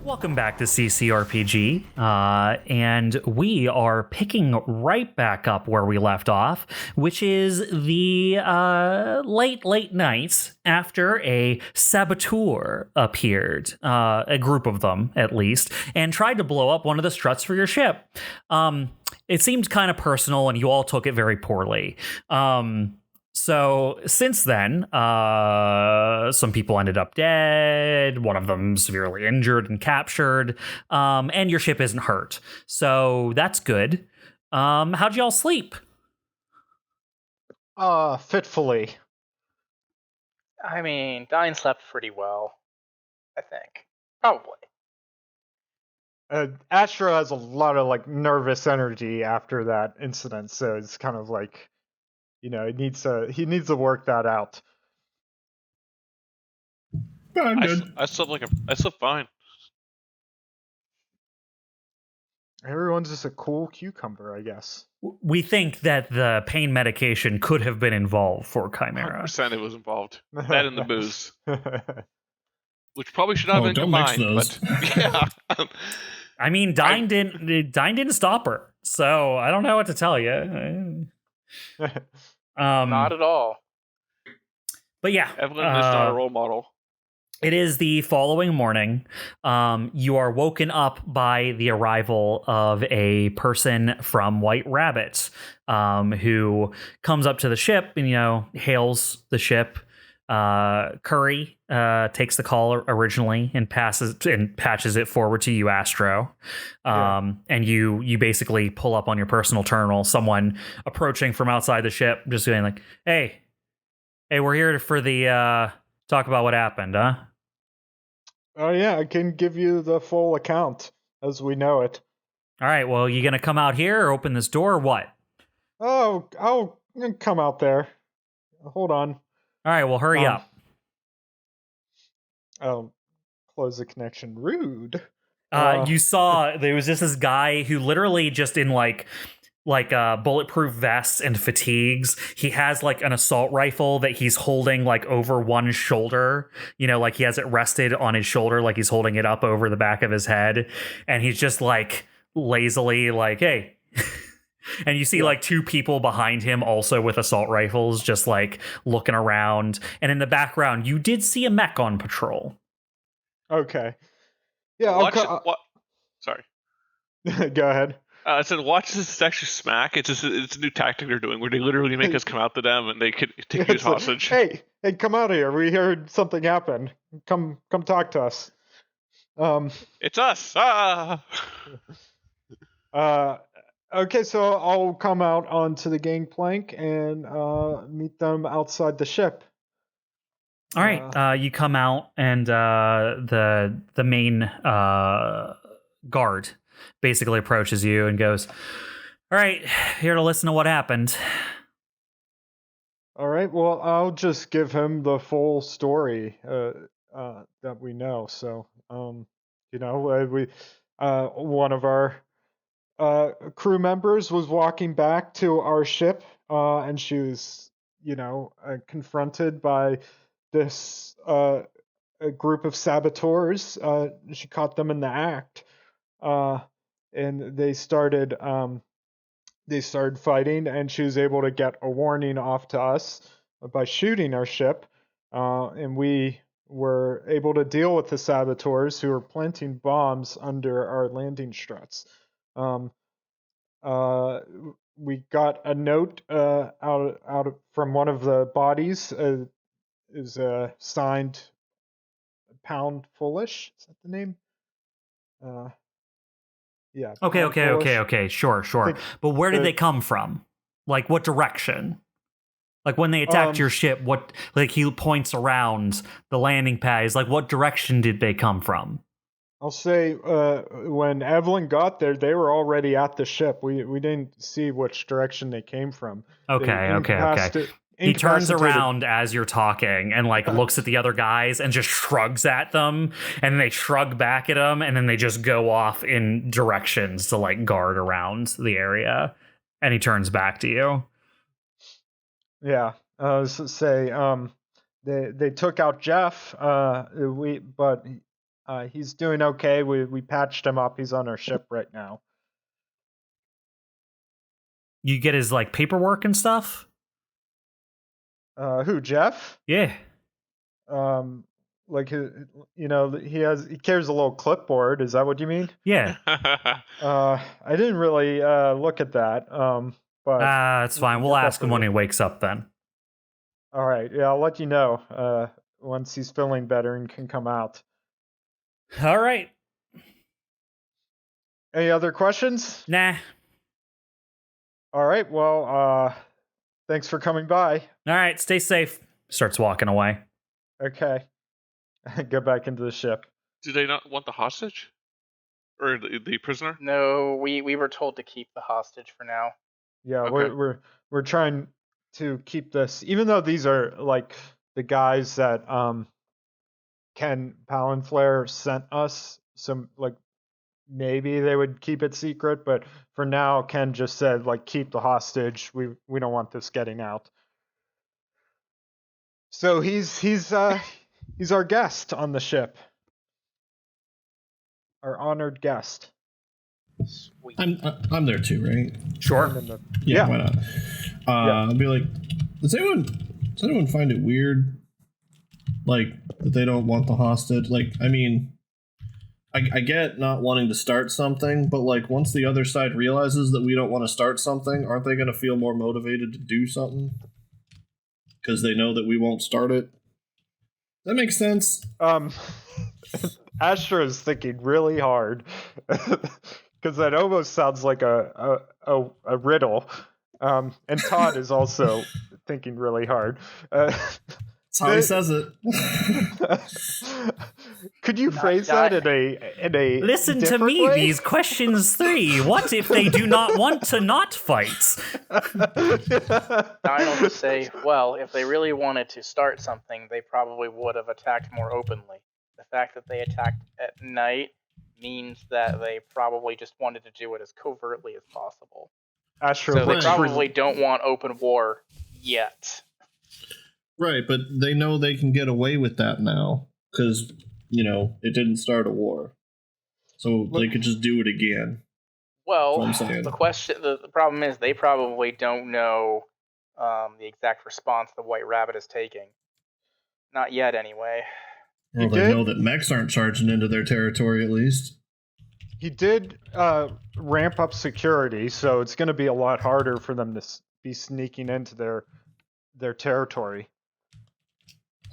Welcome back to CCRPG, and we are picking right back up where we left off, which is the late night after a saboteur appeared, a group of them at least, and tried to blow up one of the struts for your ship. It seemed kind of personal, and you all took it very poorly. So since then, some people ended up dead, one of them severely injured and captured, and your ship isn't hurt. So that's good. How'd y'all sleep? Fitfully. I mean, Dyne slept pretty well, I think. Probably. Astro has a lot of nervous energy after that incident, so it's kind of like, he needs to work that out. I'm good. I slept fine. Everyone's just a cool cucumber, I guess. We think that the pain medication could have been involved for CHIMERA. 100% it was involved. That and the booze. Which probably should not have been combined. Mix those. But yeah. I mean, Dyne didn't stop her, so I don't know what to tell you. Not at all. But yeah, Evelene is not a role model. It is the following morning. You are woken up by the arrival of a person from White Rabbit, who comes up to the ship and hails the ship. Curry takes the call originally and patches it forward to you, Astro. And you basically pull up on your personal terminal, someone approaching from outside the ship, just saying like, hey, we're here for the talk about what happened, huh? Oh yeah, I can give you the full account as we know it. All right, well, you gonna come out here or open this door or what? Oh, I'll come out there. Hold on. All right, well, hurry up. Close the connection. Rude. You saw there was just this guy who literally just in like bulletproof vests and fatigues. He has like an assault rifle that he's holding like over one shoulder, like he has it rested on his shoulder, like he's holding it up over the back of his head. And he's just like lazily like, hey. And you see like two people behind him also with assault rifles, just like looking around. And in the background, you did see a mech on patrol. Okay. Yeah. Sorry. Go ahead. I said, watch this actually smack. It's a new tactic they're doing where they literally make us come out to them and they could take you as hostage. Hey, come out of here. We heard something happen. Come talk to us. It's us. Ah. Okay, so I'll come out onto the gangplank and meet them outside the ship. All right, you come out and the main guard basically approaches you and goes, all right, here to listen to what happened. All right, well, I'll just give him the full story that we know. So, we one of our crew members was walking back to our ship, and she was, confronted by this a group of saboteurs. She caught them in the act. And they started fighting, and she was able to get a warning off to us by shooting our ship. And we were able to deal with the saboteurs who were planting bombs under our landing struts. We got a note out from one of the bodies. Is signed Pound Foolish. Is that the name? Yeah. Okay. Sure. But where did they come from? Like, what direction? Like, when they attacked your ship, what? Like, he points around the landing pad. He's like, what direction did they come from? I'll say when Evelene got there, they were already at the ship. We didn't see which direction they came from. Okay. He turns around as you're talking and like looks at the other guys and just shrugs at them, and then they shrug back at him, and then they just go off in directions to like guard around the area. And he turns back to you. Yeah. They took out Jeff. But He's doing okay. We patched him up. He's on our ship right now. You get his like paperwork and stuff? Who, Jeff? Yeah. Like he carries a little clipboard. Is that what you mean? Yeah. I didn't really look at that. But It's fine. we We'll get that ask him for when you. he wakes up then. All right. Yeah, I'll let you know once he's feeling better and can come out. All right. Any other questions? Nah. All right. Well, thanks for coming by. All right, stay safe. Starts walking away. Okay. Get back into the ship. Do they not want the hostage? Or the prisoner? No, we were told to keep the hostage for now. Yeah, Okay. we're trying to keep this, even though these are like the guys that Ken Palanflare sent us. Some like maybe they would keep it secret, but for now, Ken just said like keep the hostage. We don't want this getting out. So he's our guest on the ship, our honored guest. Sweet. I'm there too, right? Sure. Yeah. Why not? I'll be like, does anyone find it weird, like that they don't want the hostage? Like, I mean, I get not wanting to start something, but like once the other side realizes that we don't want to start something, aren't they going to feel more motivated to do something? Because they know that we won't start it. That makes sense. Astro is thinking really hard because that almost sounds like a riddle. And Todd is also thinking really hard. That's how he says it. Could you phrase that in a Listen to different me, way? these questions 3. What if they do not want to not fight? Dyne will just say, well, if they really wanted to start something, they probably would have attacked more openly. The fact that they attacked at night means that they probably just wanted to do it as covertly as possible. Astro, So they probably don't want open war yet. Right, but they know they can get away with that now because, it didn't start a war. So they could just do it again. Well, the problem is they probably don't know the exact response the White Rabbit is taking. Not yet, anyway. Well, they know that mechs aren't charging into their territory, at least. He did ramp up security, so it's going to be a lot harder for them to be sneaking into their territory.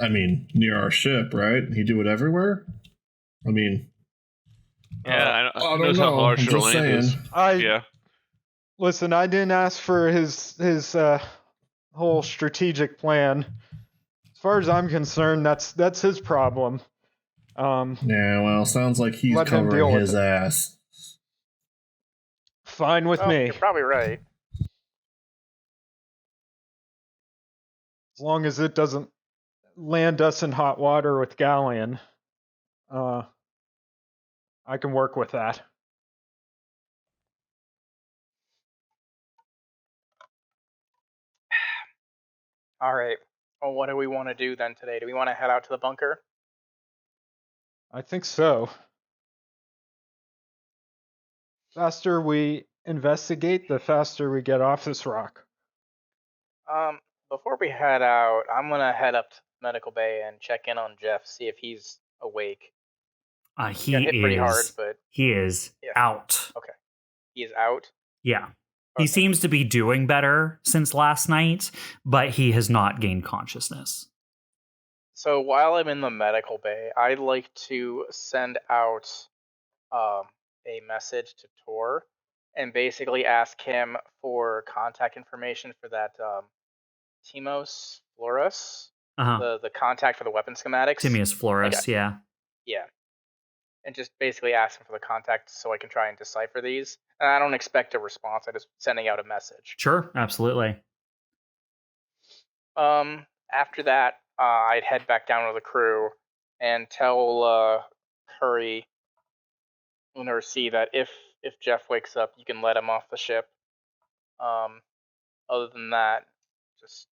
I mean, near our ship, right? He do it everywhere? I mean... Yeah, I don't knows know. how large I'm your just land is. saying. Listen, I didn't ask for his whole strategic plan. As far as I'm concerned, that's his problem. Yeah, well, sounds like he's let him deal covering with his it. ass. Fine with me. You're probably right. As long as it doesn't land us in hot water with Galleon, I can work with that. All right. Well, what do we want to do then today? Do we want to head out to the bunker? I think so. The faster we investigate, the faster we get off this rock. Before we head out, I'm gonna head up to medical bay and check in on Jeff, see if he's awake. He got hit pretty hard, is. but He is out. Okay, he is out. Yeah. Okay. He seems to be doing better since last night, but he has not gained consciousness. So while I'm in the medical bay, I'd like to send out a message to Tor and basically ask him for contact information for that Timos Flores, the contact for the weapon schematics. Timius Flores, yeah. Yeah. And just basically ask him for the contact so I can try and decipher these. And I don't expect a response. I'm just sending out a message. Sure, absolutely. After that, I'd head back down to the crew and tell Curry or C that if Jeff wakes up, you can let him off the ship. Other than that, just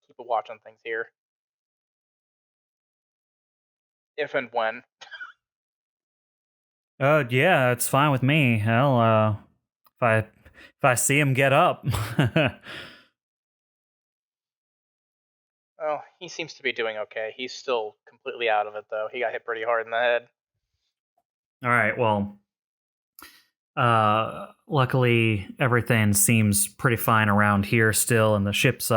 keep a watch on things here. If and when. Yeah, it's fine with me. Hell, if I see him get up. Oh, he seems to be doing okay. He's still completely out of it, though. He got hit pretty hard in the head. All right, well, luckily everything seems pretty fine around here still, and the ship's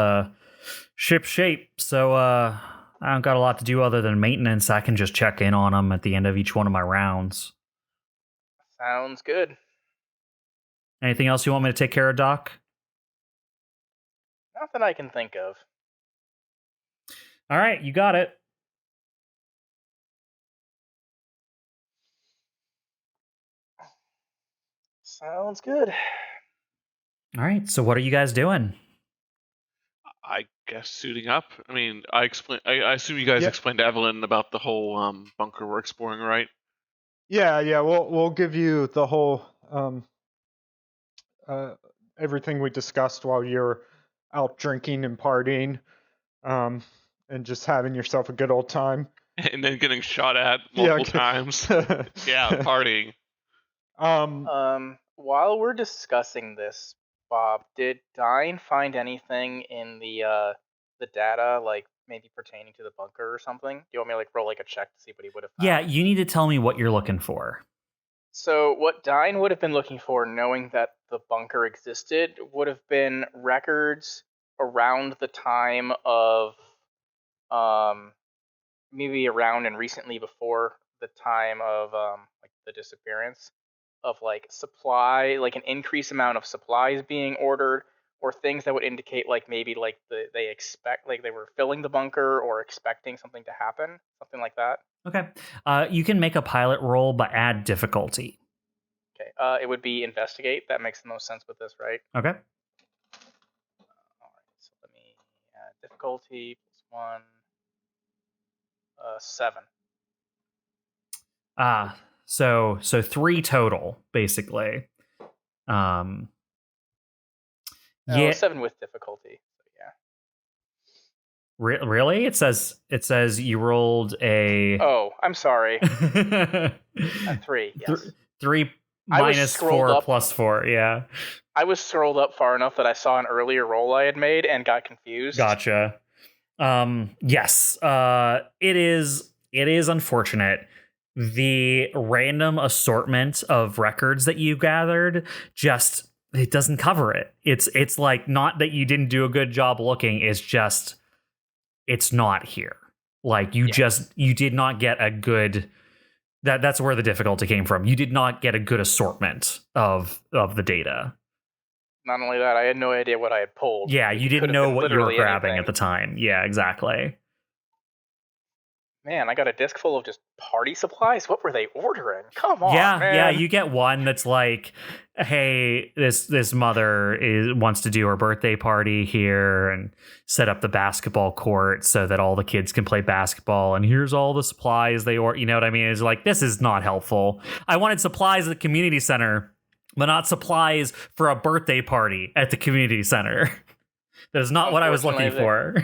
ship shape. So I don't got a lot to do other than maintenance. I can just check in on them at the end of each one of my rounds. Sounds good. Anything else you want me to take care of, Doc? Not that I can think of. All right, you got it. Sounds good. All right, so what are you guys doing? I guess suiting up. I mean, I assume you guys explained to Evelene about the whole bunker we're exploring, right? Yeah. We'll give you the whole everything we discussed while you're out drinking and partying, and just having yourself a good old time. And then getting shot at multiple times. Yeah, partying. While we're discussing this, Bob, did Dyne find anything in the data, like maybe pertaining to the bunker or something? Do you want me to roll a check to see what he would have found? Yeah, you need to tell me what you're looking for. So what Dyne would have been looking for, knowing that the bunker existed, would have been records around the time of, maybe around and recently before the time of the disappearance, of supply, an increased amount of supplies being ordered, or things that would indicate maybe they expect they were filling the bunker or expecting something to happen, something like that. Okay. You can make a pilot roll, but add difficulty. Okay. It would be investigate. That makes the most sense with this, right? Okay. All right. So let me add difficulty +1, 7. So 3 total, basically. No, yeah. 7 with difficulty. So yeah. Really? It says you rolled a. Oh, I'm sorry. A 3. Yes. 3 minus 4 plus 4. Yeah. I was scrolled up far enough that I saw an earlier roll I had made and got confused. Gotcha. Yes. It is unfortunate. The random assortment of records that you gathered it doesn't cover it. It's not that you didn't do a good job looking. It's just it's not here. You did not get a good. That's where the difficulty came from. You did not get a good assortment of the data. Not only that, I had no idea what I had pulled. Yeah, you didn't know what you were grabbing at the time. Yeah, exactly. Man, I got a disc full of just party supplies. What were they ordering? Come on, man. Yeah, you get one that's like, hey, this mother wants to do her birthday party here and set up the basketball court so that all the kids can play basketball, and here's all the supplies you know what I mean? It's like, this is not helpful. I wanted supplies at the community center, but not supplies for a birthday party at the community center. That is not what I was looking for.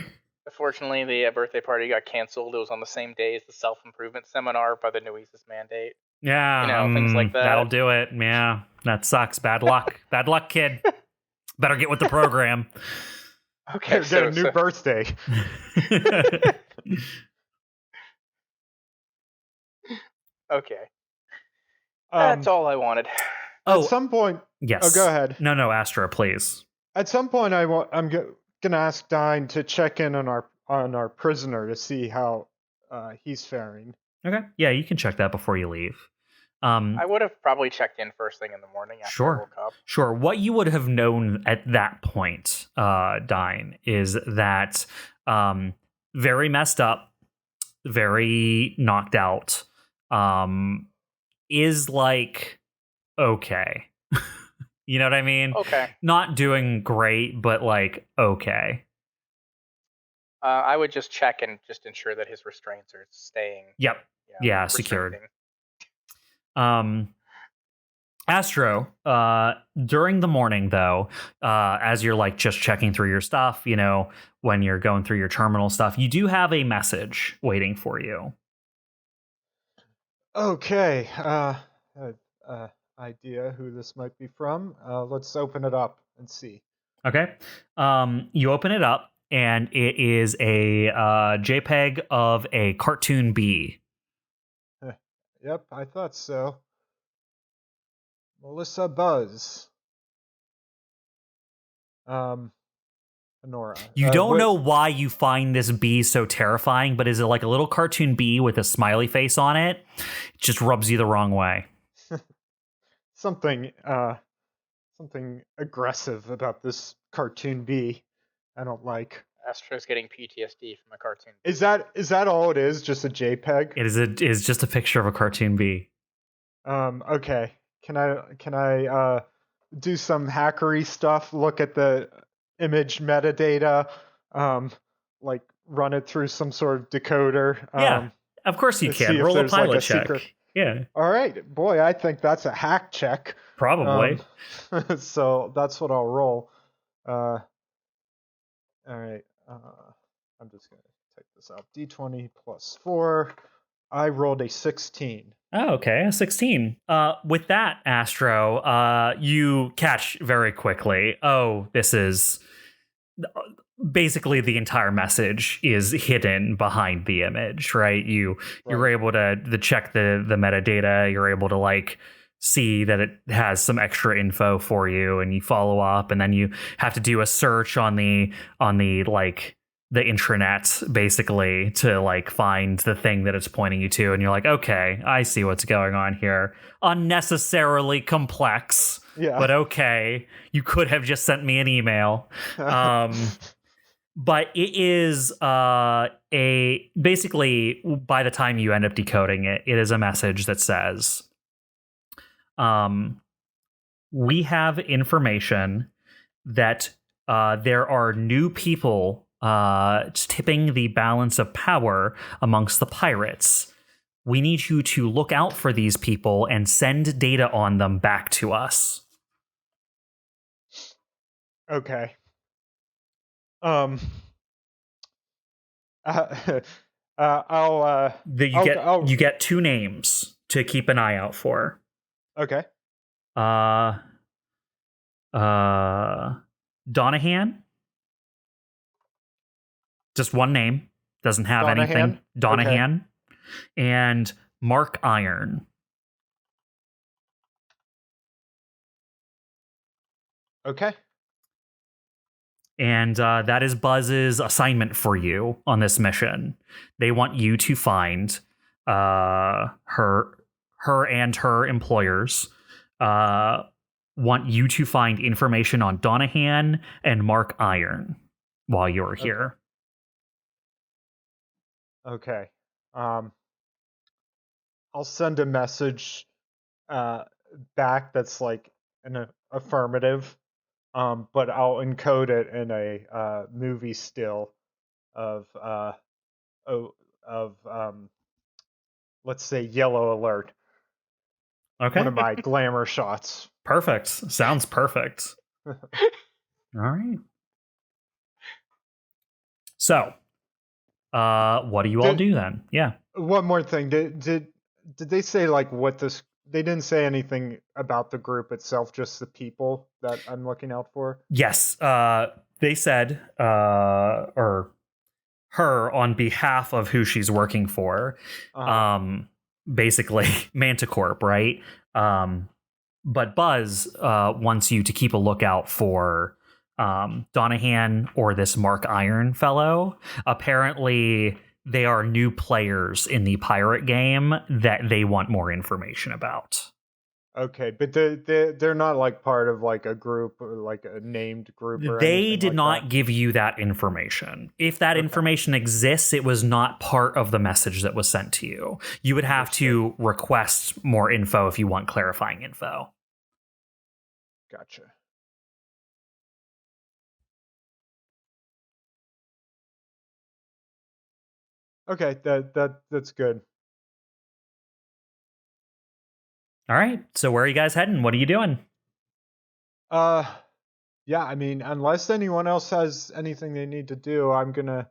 Unfortunately, the birthday party got canceled. It was on the same day as the self-improvement seminar by the Nueces mandate. Yeah, things like that. That'll do it. Yeah, that sucks. Bad luck. Bad luck, kid. Better get with the program. Okay, get a new birthday. Okay. That's all I wanted. At some point... Yes. Oh, go ahead. No, Astro, please. At some point, I'm going to ask Dyne to check in on our prisoner to see how he's faring. Okay. Yeah, you can check that before you leave. I would have probably checked in first thing in the morning after I woke up. Sure. What you would have known at that point, Dyne, is that very messed up, very knocked out, is okay. You know what I mean? Okay. Not doing great, but okay. I would just check and just ensure that his restraints are staying. Yep. Yeah, secured. Astro, during the morning though, as you're just checking through your stuff, when you're going through your terminal stuff, you do have a message waiting for you. Okay. idea who this might be from. Let's open it up and see. Okay. You open it up, and it is a JPEG of a cartoon bee. Yep, I thought so. Melissa Buzz. Honora. You don't know why you find this bee so terrifying, but is it like a little cartoon bee with a smiley face on it? It just rubs you the wrong way. Something aggressive about this cartoon bee. I don't like. Astro's getting PTSD from a cartoon. Is that all it is? Just a JPEG? It is just a picture of a cartoon bee. Okay. Can I do some hackery stuff? Look at the image metadata, like run it through some sort of decoder. Yeah, of course you can. Roll a pilot check. Secret... Yeah. All right, boy, I think that's a hack check. Probably. So that's what I'll roll. All right. I'm just gonna take this out. D20 plus 4. I rolled a 16. Oh, okay, a 16. With that, Astro, you catch very quickly. Oh, this is basically the entire message is hidden behind the image, right? You're able to check the metadata. You're able to like see that it has some extra info for you, and you follow up, and then you have to do a search on the like the intranet basically to like find the thing that it's pointing you to, and you're like, okay, I see what's going on here. Unnecessarily complex, yeah. But okay, you could have just sent me an email. But it is basically by the time you end up decoding it, it is a message that says, we have information that there are new people tipping the balance of power amongst the pirates. We need you to look out for these people and send data on them back to us. Okay. You get 2 names to keep an eye out for. Okay. Donahan. Just one name. Doesn't have anything. Donahan. Okay. And Mark Iron. Okay. And that is Buzz's assignment for you on this mission. They want you to find her and her employers want you to find information on Donahan and Mark Iron while you're here. Okay. I'll send a message back that's like an affirmative. But I'll encode it in a movie still of let's say yellow alert. Okay. One of my glamour shots. Perfect. Sounds perfect. All right. So, what do you all do then? Yeah. One more thing. Did they say like what this? They didn't say anything about the group itself, just the people that I'm looking out for? Yes. They said, or her on behalf of who she's working for, basically Manticorp, right? But Buzz wants you to keep a lookout for Donahan or this Mark Iron fellow. Apparently, they are new players in the pirate game that they want more information about. Okay, but they're not like part of like a group or like a named group or they did like not that? give you that information. If that information exists, it was not part of the message that was sent to you. You would have to request more info if you want clarifying info. Gotcha. Okay, that's good. All right. So where are you guys heading? What are you doing? Yeah, I mean, unless anyone else has anything they need to do, I'm gonna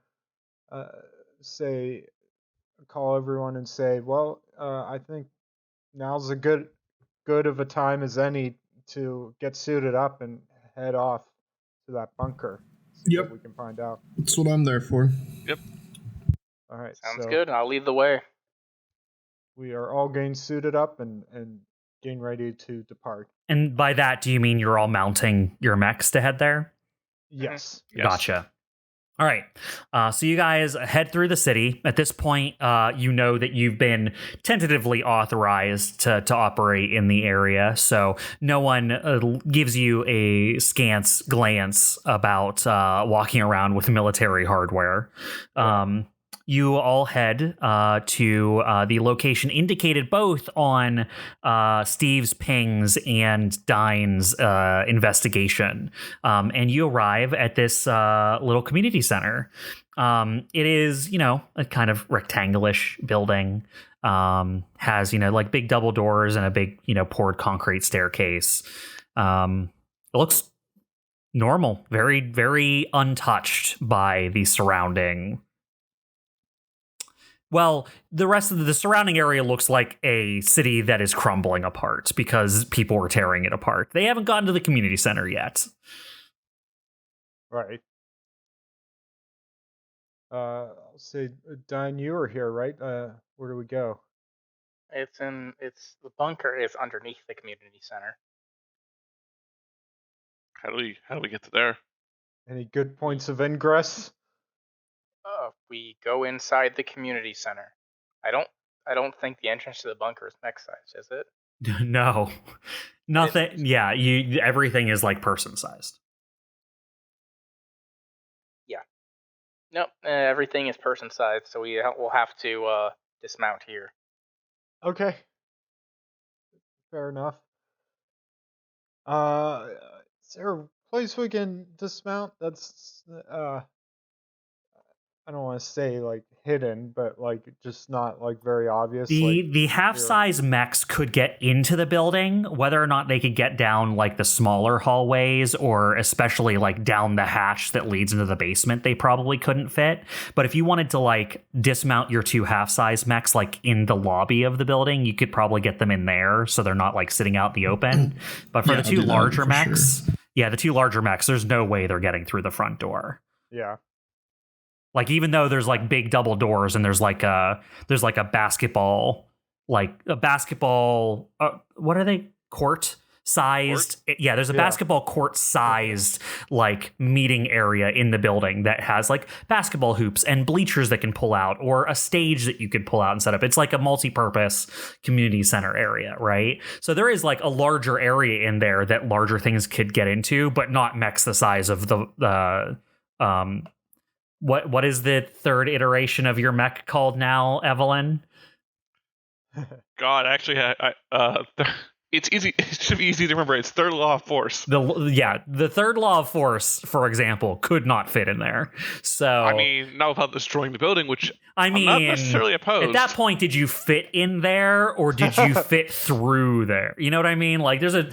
call everyone and say, well, I think now's a good good of a time as any to get suited up and head off to that bunker. See Yep. what we can find out. That's what I'm there for. Yep. All right. Sounds so good. I'll lead the way. We are all getting suited up and getting ready to depart. And by that, do you mean you're all mounting your mechs to head there? Yes. Yes. Gotcha. All right. So you guys head through the city. At this point, you know that you've been tentatively authorized to operate in the area. So no one gives you a scant glance about walking around with military hardware. You all head to the location indicated both on Steve's pings and Dyne's investigation. And you arrive at this little community center. It is, a kind of rectangular-ish building. Has, like big double doors and a big, poured concrete staircase. It looks normal, very, very untouched by the surrounding. Well, the rest of the surrounding area looks like a city that is crumbling apart because people were tearing it apart. They haven't gotten to the community center yet. Right. I'll say, Dyne, you were here, right? Where do we go? It's the bunker is underneath the community center. How do we get to there? Any good points of ingress? We go inside the community center. I don't think the entrance to the bunker is mech sized, is it? No, nothing. Yeah, everything is like person sized. Yeah. Nope. Everything is person sized, so we'll have to dismount here. Okay. Fair enough. Is there a place we can dismount that's I don't want to say like hidden, but like just not like very obvious. The half-size mechs could get into the building. Whether or not they could get down like the smaller hallways or especially like down the hatch that leads into the basement, they probably couldn't fit. But if you wanted to like dismount your two half-size mechs like in the lobby of the building, you could probably get them in there so they're not like sitting out in the open. But for the two larger mechs, the two larger mechs, there's no way they're getting through the front door. Yeah. Like, even though there's like big double doors and there's like a basketball, what are they? Court sized. Yeah, there's a basketball court sized like meeting area in the building that has like basketball hoops and bleachers that can pull out or a stage that you could pull out and set up. It's like a multi-purpose community center area, right? So there is like a larger area in there that larger things could get into, but not mechs the size of the What is the third iteration of your mech called now, Evelene? God, actually, it's easy. It should be easy to remember. It's third law of force. The third law of force, for example, could not fit in there. So I mean, not without destroying the building, which I'm not necessarily opposed. At that point, did you fit in there, or did you fit through there? You know what I mean? Like, there's a.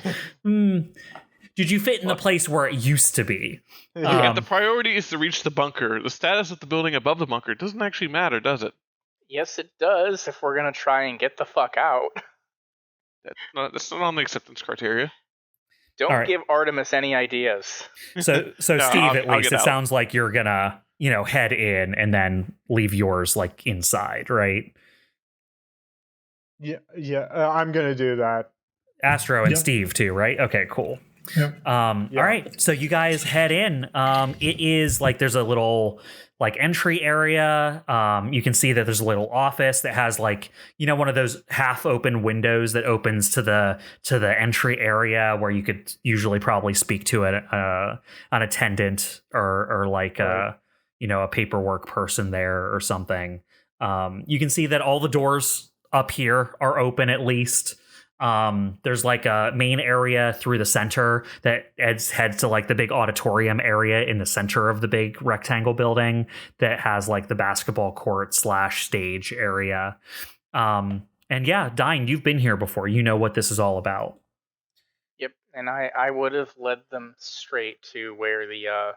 Did you fit in the place where it used to be? If the priority is to reach the bunker, the status of the building above the bunker doesn't actually matter, does it? Yes, it does, if we're going to try and get the fuck out. That's not on the acceptance criteria. Don't give Artemis any ideas. So Steve, at least, it sounds like you're going to, head in and then leave yours, like, inside, right? Yeah, I'm going to do that. Astro and Steve, too, right? Okay, cool. Yep. All right, so you guys head in. It is like there's a little like entry area. You can see that there's a little office that has like one of those half open windows that opens to the entry area where you could usually probably speak to an attendant or like a paperwork person there or something. You can see that all the doors up here are open at least. There's like a main area through the center that heads to like the big auditorium area in the center of the big rectangle building that has like the basketball court / stage area. And yeah, Dyne, you've been here before. You know what this is all about. Yep, and I would have led them straight to where the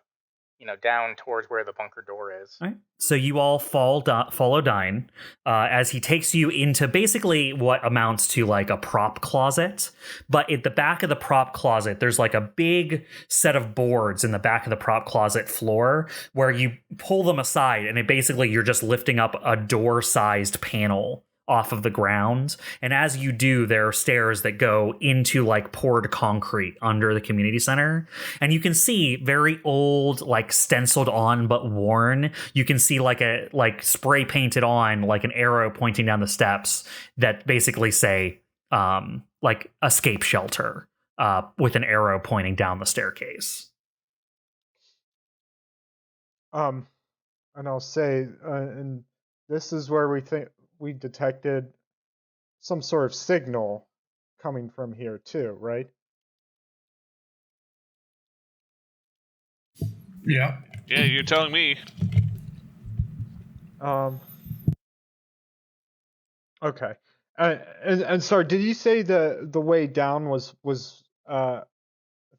down towards where the bunker door is. All right. So you all follow Dyne as he takes you into basically what amounts to like a prop closet. But at the back of the prop closet, there's like a big set of boards in the back of the prop closet floor where you pull them aside, and you're just lifting up a door-sized panel off of the ground. And as you do, there are stairs that go into like poured concrete under the community center. And you can see very old, like stenciled on but worn. You can see like spray painted on like an arrow pointing down the steps that basically say like escape shelter with an arrow pointing down the staircase. And I'll say, and this is where we think we detected some sort of signal coming from here too, right? Yeah. Yeah, you're telling me. Okay. And sorry, did you say the way down was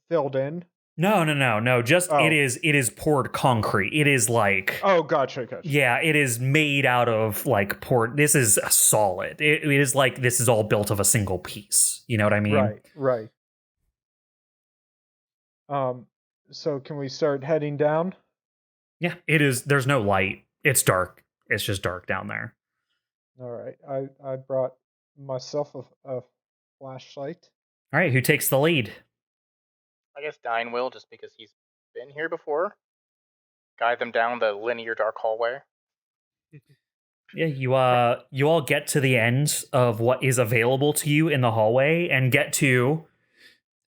filled in? No. Just it is poured concrete. It is like gotcha. Yeah, it is made out of like poured. This is a solid. It is like this is all built of a single piece. You know what I mean? Right. So can we start heading down? Yeah, it is. There's no light. It's dark. It's just dark down there. All right. I brought myself a flashlight. All right, who takes the lead? I guess Dyne will, just because he's been here before. Guide them down the linear dark hallway. Yeah, you all get to the end of what is available to you in the hallway and get to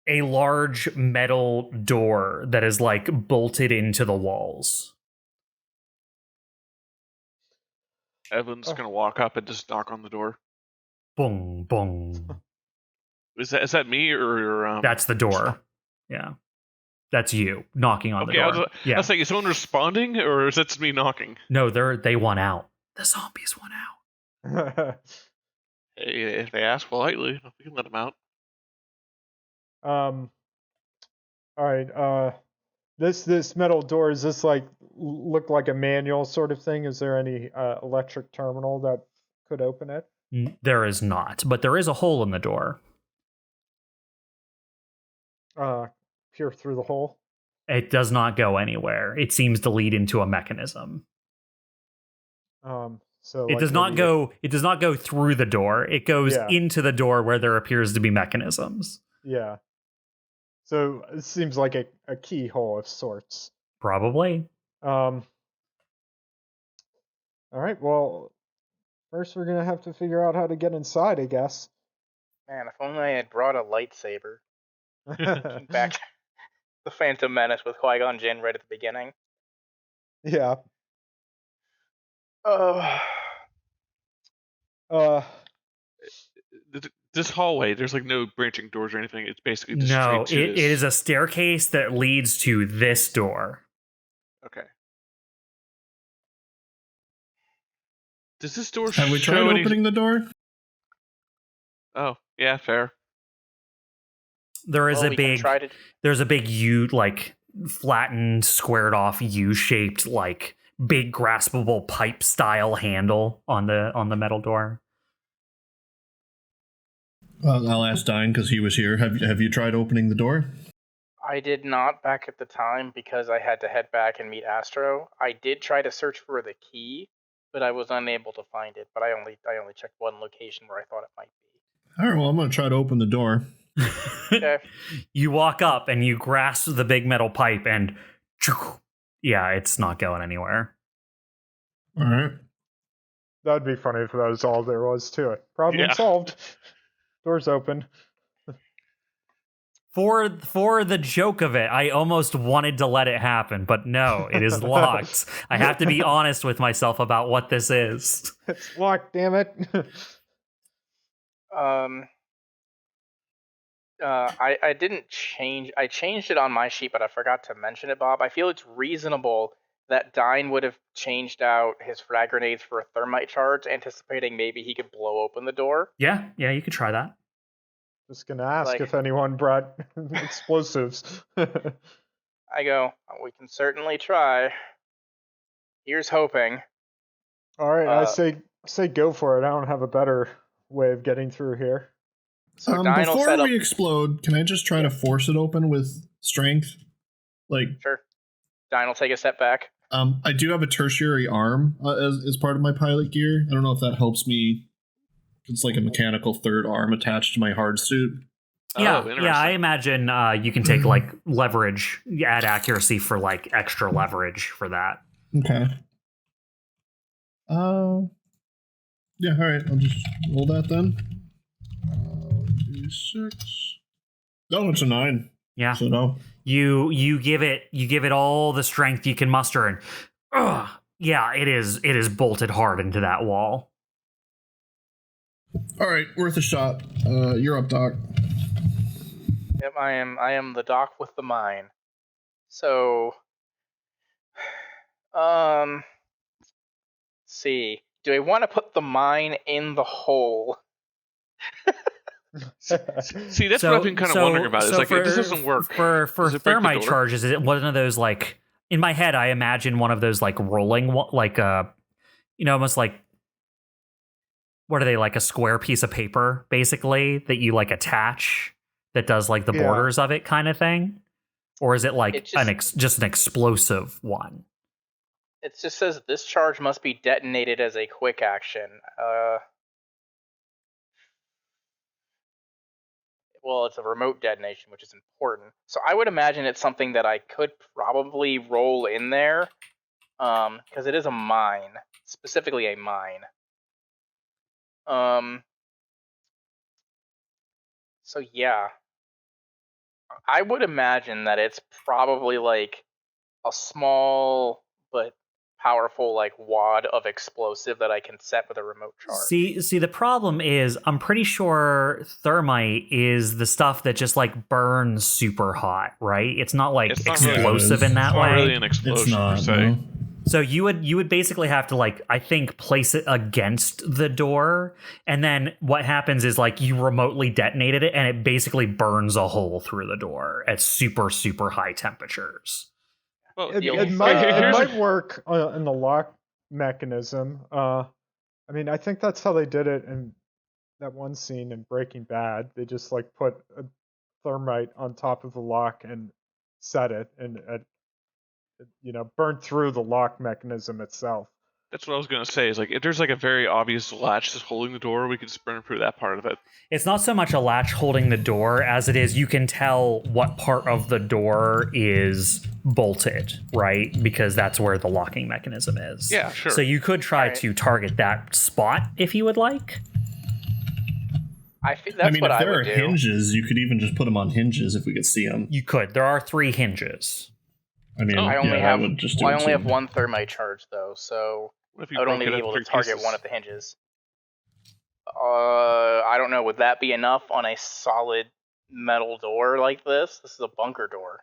a large metal door that is like bolted into the walls. Evelyn's gonna walk up and just knock on the door. Boom, boom. Is that me or That's the door. Yeah. That's you knocking on the door. I was like, is someone responding or is that me knocking? No, they want out. The zombies want out. Hey, if they ask politely, we can let them out. All right. This metal door, is this like look like a manual sort of thing? Is there any electric terminal that could open it? There is not, but there is a hole in the door. Peer through the hole. It does not go anywhere. It seems to lead into a mechanism. So it does not go. It does not go through the door. It goes into the door where there appears to be mechanisms. Yeah. So it seems like a keyhole of sorts. Probably. All right. Well, first we're gonna have to figure out how to get inside, I guess. Man, if only I had brought a lightsaber. Back the Phantom Menace with Qui-Gon Jinn right at the beginning. Yeah. This hallway, there's like no branching doors or anything. It's basically just no. straight to it is a staircase that leads to this door. Okay. Does this door Have we tried opening the door? Oh, yeah, fair. There is there's a big U, like flattened, squared off U-shaped, like big graspable pipe style handle on the metal door. I'll ask Dyne because he was here. Have you tried opening the door? I did not back at the time because I had to head back and meet Astro. I did try to search for the key, but I was unable to find it. But I only checked one location where I thought it might be. All right, well, I'm going to try to open the door. Okay. You walk up and you grasp the big metal pipe and yeah, it's not going anywhere. All right. That'd be funny if that was all there was to it. Problem solved. Door's open. For the joke of it, I almost wanted to let it happen, but no, it is locked. I have to be honest with myself about what this is. It's locked, damn it. I didn't change. I changed it on my sheet, but I forgot to mention it, Bob. I feel it's reasonable that Dyne would have changed out his frag grenades for a thermite charge, anticipating maybe he could blow open the door. Yeah, you could try that. Just gonna ask if anyone brought explosives. I go, we can certainly try. Here's hoping. All right, I say go for it. I don't have a better way of getting through here. So Dyne will before set up. we explode, can I just try to force it open with strength? Like, Sure. Dyne will take a step back. I do have a tertiary arm as part of my pilot gear. I don't know if that helps me. It's like a mechanical third arm attached to my hard suit. Yeah, Oh, yeah. I imagine you can take like leverage, add accuracy for like extra leverage for that. Okay. Yeah. All right. I'll just roll that then. D6. Oh, it's a 9. Yeah. So no. You give it all the strength you can muster, and yeah, it is bolted hard into that wall. All right, worth a shot. You're up, Doc. Yep, I am the doc with the mine. So, let's see. Do I want to put the mine in the hole? See, that's what I've been kind of wondering about. It's like, if this doesn't work. For does it break the thermite door? charges, is it one of those, like, in my head, I imagine one of those, like, rolling, like, almost like, what are they, like a square piece of paper, basically, that you, like, attach that does, like, the borders of it kind of thing? Or is it, like, just an explosive one? It just says this charge must be detonated as a quick action. Well, it's a remote detonation, which is important. So I would imagine it's something that I could probably roll in there, because it is a mine, specifically a mine. So yeah, I would imagine that it's probably like a small but powerful like wad of explosive that I can set with a remote charge. See, the problem is I'm pretty sure thermite is the stuff that just like burns super hot, right? It's not like explosive in that it's way. not really an explosion per se. No. So you would basically have to, like, I think, place it against the door, and then what happens is, like, you remotely detonated it and it basically burns a hole through the door at super, super high temperatures. Well, It might work in the lock mechanism. I mean, I think that's how they did it in that one scene in Breaking Bad. They just like put a thermite on top of the lock and set it, and burned through the lock mechanism itself. That's what I was going to say. Is like, if there's like a very obvious latch that's holding the door, we could just burn through that part of it. It's not so much a latch holding the door as it is you can tell what part of the door is bolted, right? Because that's where the locking mechanism is. Yeah, sure. So you could try to target that spot if you would like. I think that's what I would do. If there are hinges, you could even just put them on hinges if we could see them. You could. There are 3 hinges. I mean, I only I have one thermite charge though, so I would only be able to target one of the hinges. I don't know. Would that be enough on a solid metal door like this? This is a bunker door.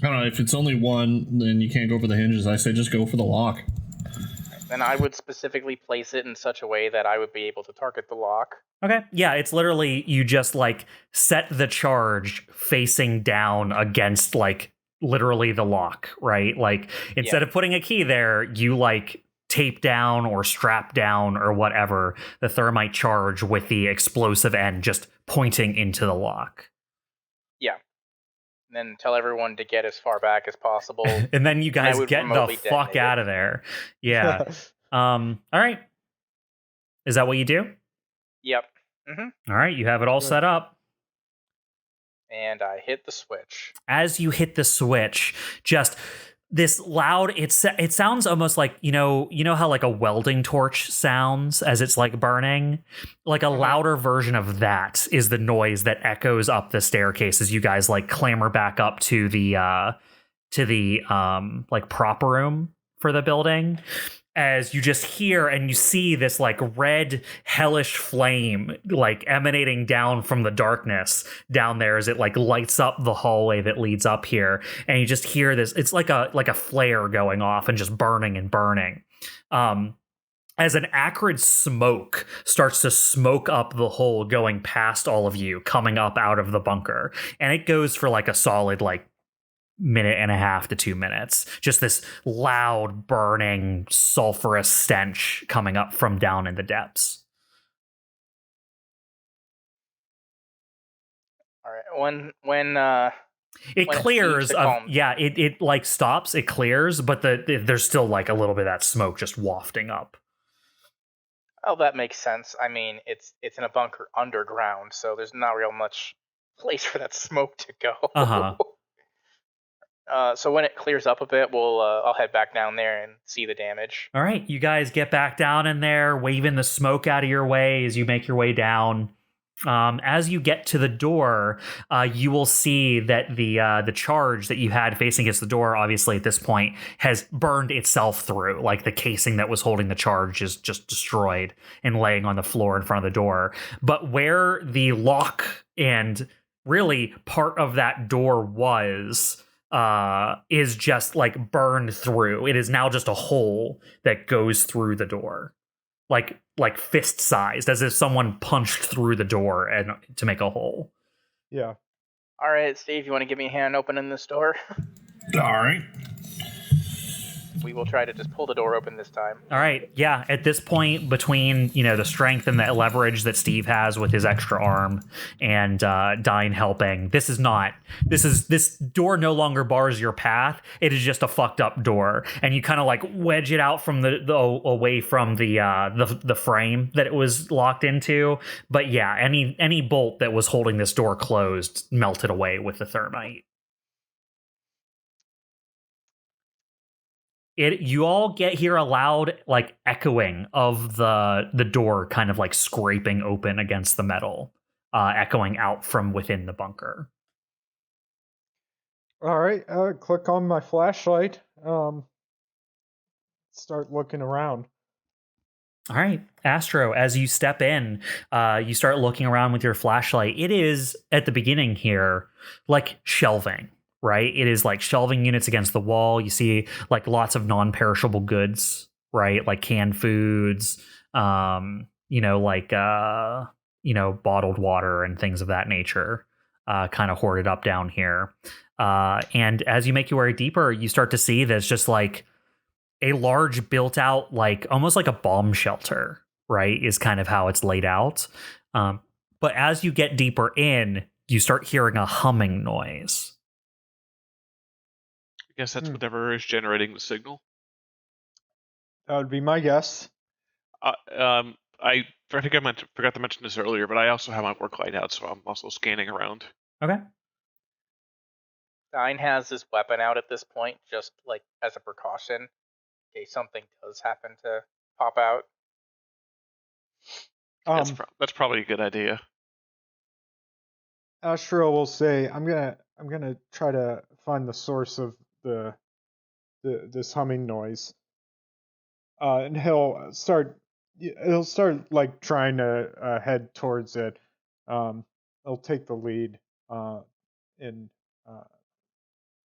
I don't know. If it's only one, then you can't go for the hinges. I say just go for the lock. Then I would specifically place it in such a way that I would be able to target the lock. Okay. Yeah, it's literally you just like set the charge facing down against like literally the lock, right? Like instead of putting a key there, you like tape down or strap down or whatever the thermite charge with the explosive end just pointing into the lock. Yeah. And then tell everyone to get as far back as possible. And then you guys get the fuck out of there. Yeah. All right. Is that what you do? Yep. Mm-hmm. All right, you have it all set up. And I hit the switch. As you hit the switch, just this loud, it sounds almost like, you know how like a welding torch sounds as it's like burning? Like a louder version of that is the noise that echoes up the staircase as you guys like clamber back up to the like prop room for the building. As you just hear and you see this like red hellish flame like emanating down from the darkness down there as it like lights up the hallway that leads up here, and you just hear this, it's like a flare going off and just burning and burning. as an acrid smoke starts to smoke up the hole going past all of you, coming up out of the bunker. And it goes for like a solid like minute and a half to 2 minutes. Just this loud, burning, sulfurous stench coming up from down in the depths. All right. When it when clears. seems to calm- It like stops. It clears, but there's still like a little bit of that smoke just wafting up. Oh, that makes sense. I mean, it's in a bunker underground, so there's not real much place for that smoke to go. So when it clears up a bit, I'll head back down there and see the damage. All right, you guys get back down in there, waving the smoke out of your way as you make your way down. As you get to the door, you will see that the charge that you had facing against the door, obviously at this point, has burned itself through. Like the casing that was holding the charge is just destroyed and laying on the floor in front of the door. But where the lock and really part of that door was is just like burned through. It is now just a hole that goes through the door. Like fist sized, as if someone punched through the door and to make a hole. Yeah. All right, Steve, you want to give me a hand opening this door? All right. We will try to just pull the door open this time. All right, yeah. At this point, between the strength and the leverage that Steve has with his extra arm, and Dyne helping, this door no longer bars your path. It is just a fucked up door, and you kind of like wedge it out from away from the frame that it was locked into. But yeah, any bolt that was holding this door closed melted away with the thermite. You all hear a loud like echoing of the door kind of like scraping open against the metal, echoing out from within the bunker. All right, click on my flashlight. Start looking around. All right, Astro, as you step in, you start looking around with your flashlight. It is, at the beginning here, like shelving. Right? It is like shelving units against the wall. You see like lots of non-perishable goods, right? Like canned foods, bottled water and things of that nature, kind of hoarded up down here. And as you make your way deeper, you start to see there's just like a large built out, like almost like a bomb shelter, right? Is kind of how it's laid out. But as you get deeper in, you start hearing a humming noise. I guess that's whatever is generating the signal. That would be my guess. I think I forgot to mention this earlier, but I also have my work light out, so I'm also scanning around. Okay. Dyne has his weapon out at this point, just like as a precaution, in case something does happen to pop out. That's probably a good idea. Astro will say, "I'm gonna try to find the source of this humming noise," and he'll start like trying to head towards it. He'll take the lead in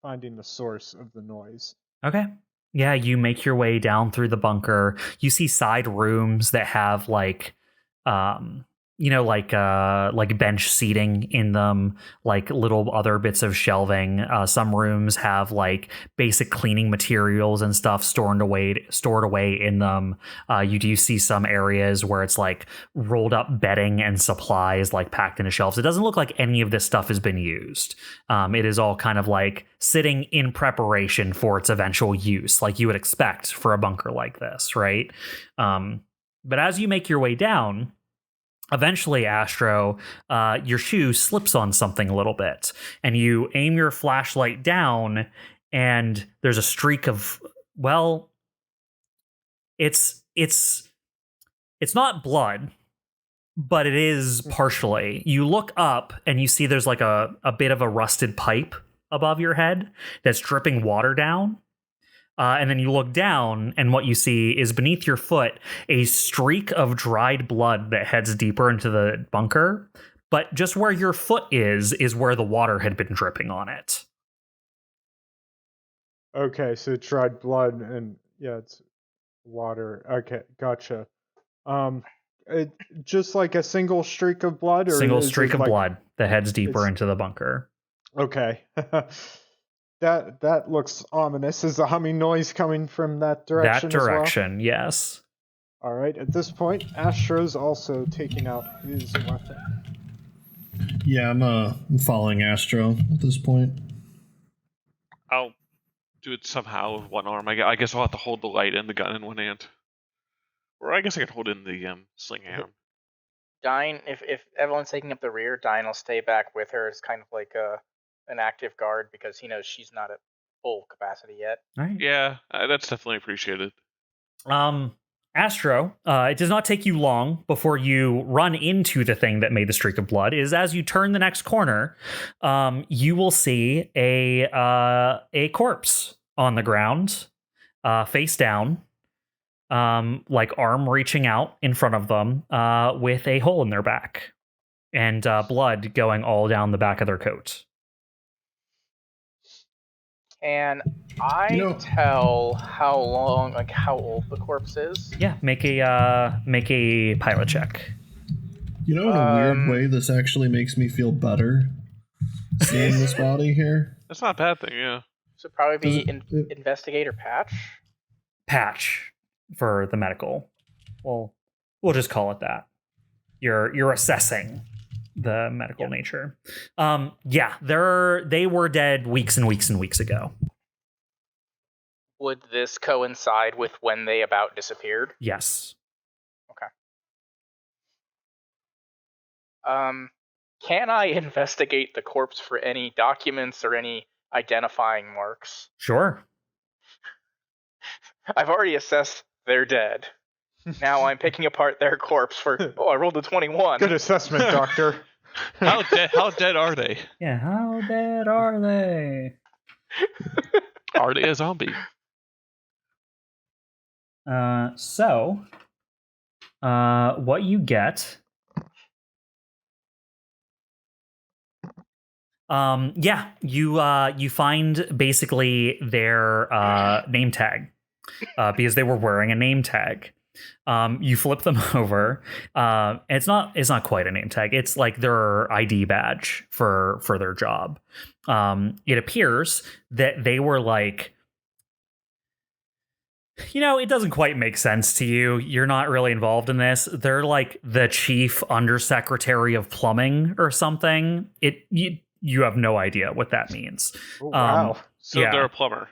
finding the source of the noise. Okay. Yeah, you make your way down through the bunker. You see side rooms that have like like bench seating in them, like little other bits of shelving. Some rooms have like basic cleaning materials and stuff stored away in them. You do see some areas where it's like rolled up bedding and supplies like packed into shelves. It doesn't look like any of this stuff has been used. It is all kind of like sitting in preparation for its eventual use, like you would expect for a bunker like this, right? But as you make your way down, eventually, Astro, your shoe slips on something a little bit, and you aim your flashlight down, and there's a streak of, well, it's not blood, but it is partially. You look up, and you see there's like a bit of a rusted pipe above your head that's dripping water down. And then you look down, and what you see is beneath your foot a streak of dried blood that heads deeper into the bunker. But just where your foot is where the water had been dripping on it. Okay, so dried blood, and yeah, it's water. Okay, gotcha. Just like a single streak of blood, or Single is streak it of like, blood that heads deeper it's- into the bunker. Okay. That looks ominous. Is the humming noise coming from that direction? That direction, yes. All right. At this point, Astro's also taking out his weapon. Yeah, I'm following Astro at this point. I'll do it somehow with one arm. I guess I'll have to hold the light and the gun in one hand. Or I guess I can hold in the sling hand. Dyne, if Eveline's taking up the rear, Dyne will stay back with her as kind of like an active guard because he knows she's not at full capacity yet. All right. Yeah, that's definitely appreciated. Astro, it does not take you long before you run into the thing that made the streak of blood. Is as you turn the next corner, you will see a corpse on the ground, face down, like arm reaching out in front of them, with a hole in their back and blood going all down the back of their coat. Can I tell how old the corpse is? Yeah, make a pilot check. You know, in a weird way, this actually makes me feel better seeing this body here. That's not a bad thing, yeah. Should probably be investigator patch. Patch for the medical. Well, we'll just call it that. You're assessing the medical nature. Yeah, they were dead weeks and weeks and weeks ago. Would this coincide with when they about disappeared? Yes. Okay. Can I investigate the corpse for any documents or any identifying marks? Sure. I've already assessed they're dead. Now I'm picking apart their corpse for. Oh, I rolled a 21. Good assessment, Doctor. How dead are they? Yeah, how dead are they? Are they a zombie? So, what you get? You find basically their name tag, because they were wearing a name tag. You flip them over. And it's not quite a name tag. It's like their ID badge for their job. It appears that they were like, it doesn't quite make sense to you. You're not really involved in this. They're like the chief undersecretary of plumbing or something. You have no idea what that means. Oh, wow. So they're a plumber.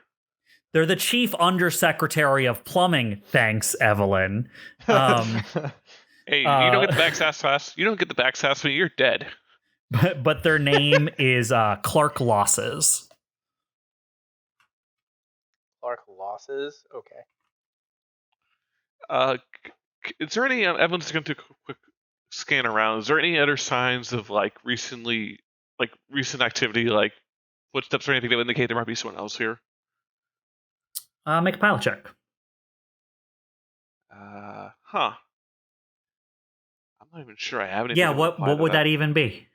They're the chief undersecretary of plumbing. Thanks, Evelene. Hey, you don't get the backsass fast. You don't get the backsass when you're dead. But their name is Clark Losses. Clark Losses? Okay. Is there any? Evelyn's going to do a quick scan around. Is there any other signs of recent activity, like footsteps or anything that would indicate there might be someone else here? Make a pilot check. I'm not even sure I have anything. Yeah, what would that even be?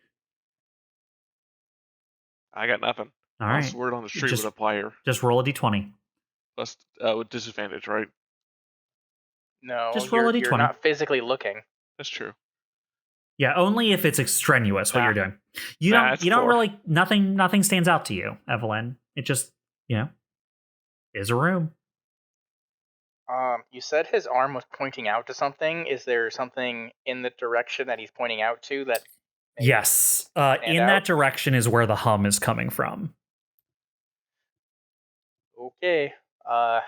I got nothing. All right. Word on the street would apply here. Just roll a d20. Plus, with disadvantage, right? No, just roll a d20. You're not physically looking. That's true. Yeah, only if it's extraneous what you're doing. You don't really nothing stands out to you, Evelene. It just, is a room. You said his arm was pointing out to something. Is there something in the direction that he's pointing out to that? Yes. That direction is where the hum is coming from. Okay.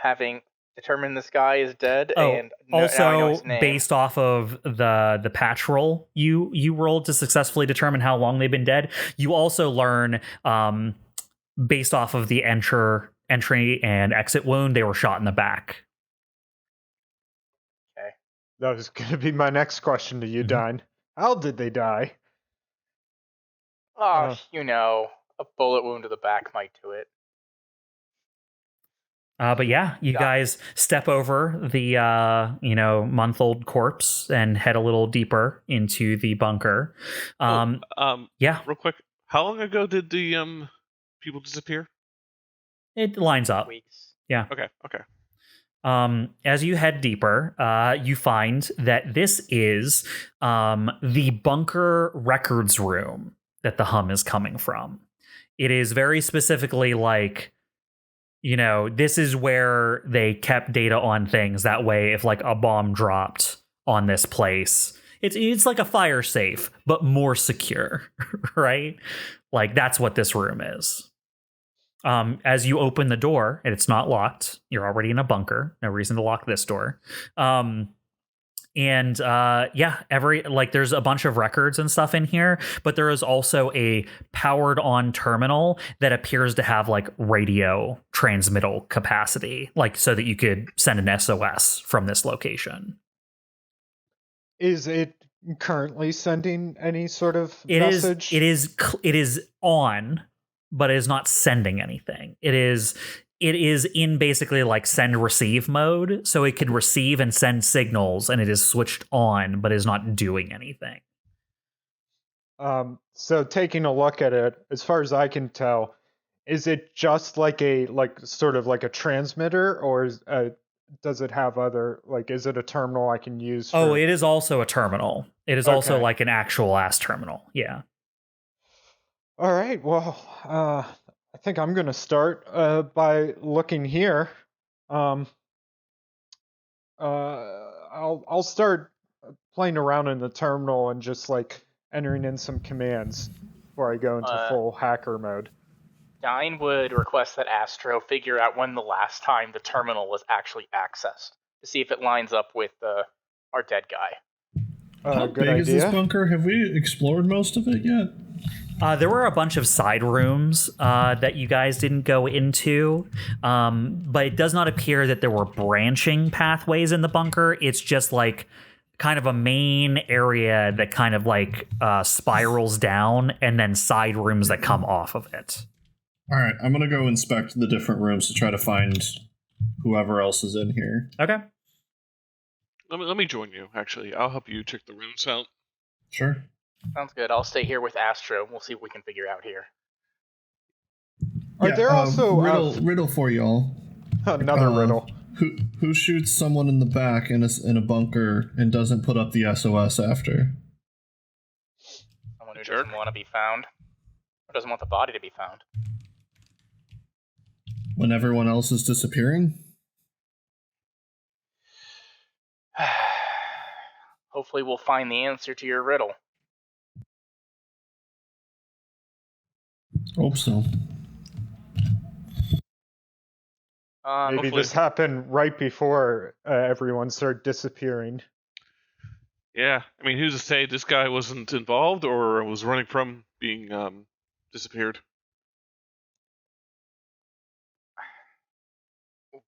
Having determined this guy is dead, and also now I know his name. Based off of the patch roll you rolled to successfully determine how long they've been dead, you also learn based off of the entry and exit wound, they were shot in the back. Okay. That was going to be my next question to you, Dyne. How did they die? A bullet wound to the back might do it. But yeah, you guys step over the month-old corpse and head a little deeper into the bunker. Yeah. Real quick, how long ago did the people disappear? It lines up. Weeks. Yeah. Okay. As you head deeper, you find that this is the bunker records room that the hum is coming from. It is very specifically like, this is where they kept data on things. That way, if like a bomb dropped on this place, it's like a fire safe, but more secure, right? Like that's what this room is. As you open the door, and it's not locked, you're already in a bunker. No reason to lock this door. There's a bunch of records and stuff in here, but there is also a powered on terminal that appears to have like radio transmittal capacity, like so that you could send an SOS from this location. Is it currently sending any sort of message? It is on, but it is not sending anything. It is in basically like send receive mode, so it can receive and send signals, and it is switched on, but is not doing anything. So taking a look at it, as far as I can tell, is it just like sort of like a transmitter, or does it have other, like, is it a terminal I can use? It is also a terminal. It is also like an actual ass terminal. Yeah. All right. Well, I think I'm going to start by looking here. I'll start playing around in the terminal and just like entering in some commands before I go into full hacker mode. Dyne would request that Astro figure out when the last time the terminal was actually accessed to see if it lines up with our dead guy. How big is this bunker? Have we explored most of it yet? There were a bunch of side rooms that you guys didn't go into, but it does not appear that there were branching pathways in the bunker. It's just like kind of a main area that kind of like spirals down, and then side rooms that come off of it. All right, I'm going to go inspect the different rooms to try to find whoever else is in here. Okay. Let me join you, actually. I'll help you check the rooms out. Sure. Sounds good. I'll stay here with Astro. We'll see what we can figure out here. Are there also riddle for y'all? Another riddle. Who shoots someone in the back in a bunker and doesn't put up the SOS after? Someone who doesn't want to be found, or doesn't want the body to be found. When everyone else is disappearing? Hopefully we'll find the answer to your riddle. Hope so. Maybe this happened right before everyone started disappearing. Yeah, I mean, who's to say this guy wasn't involved or was running from being disappeared?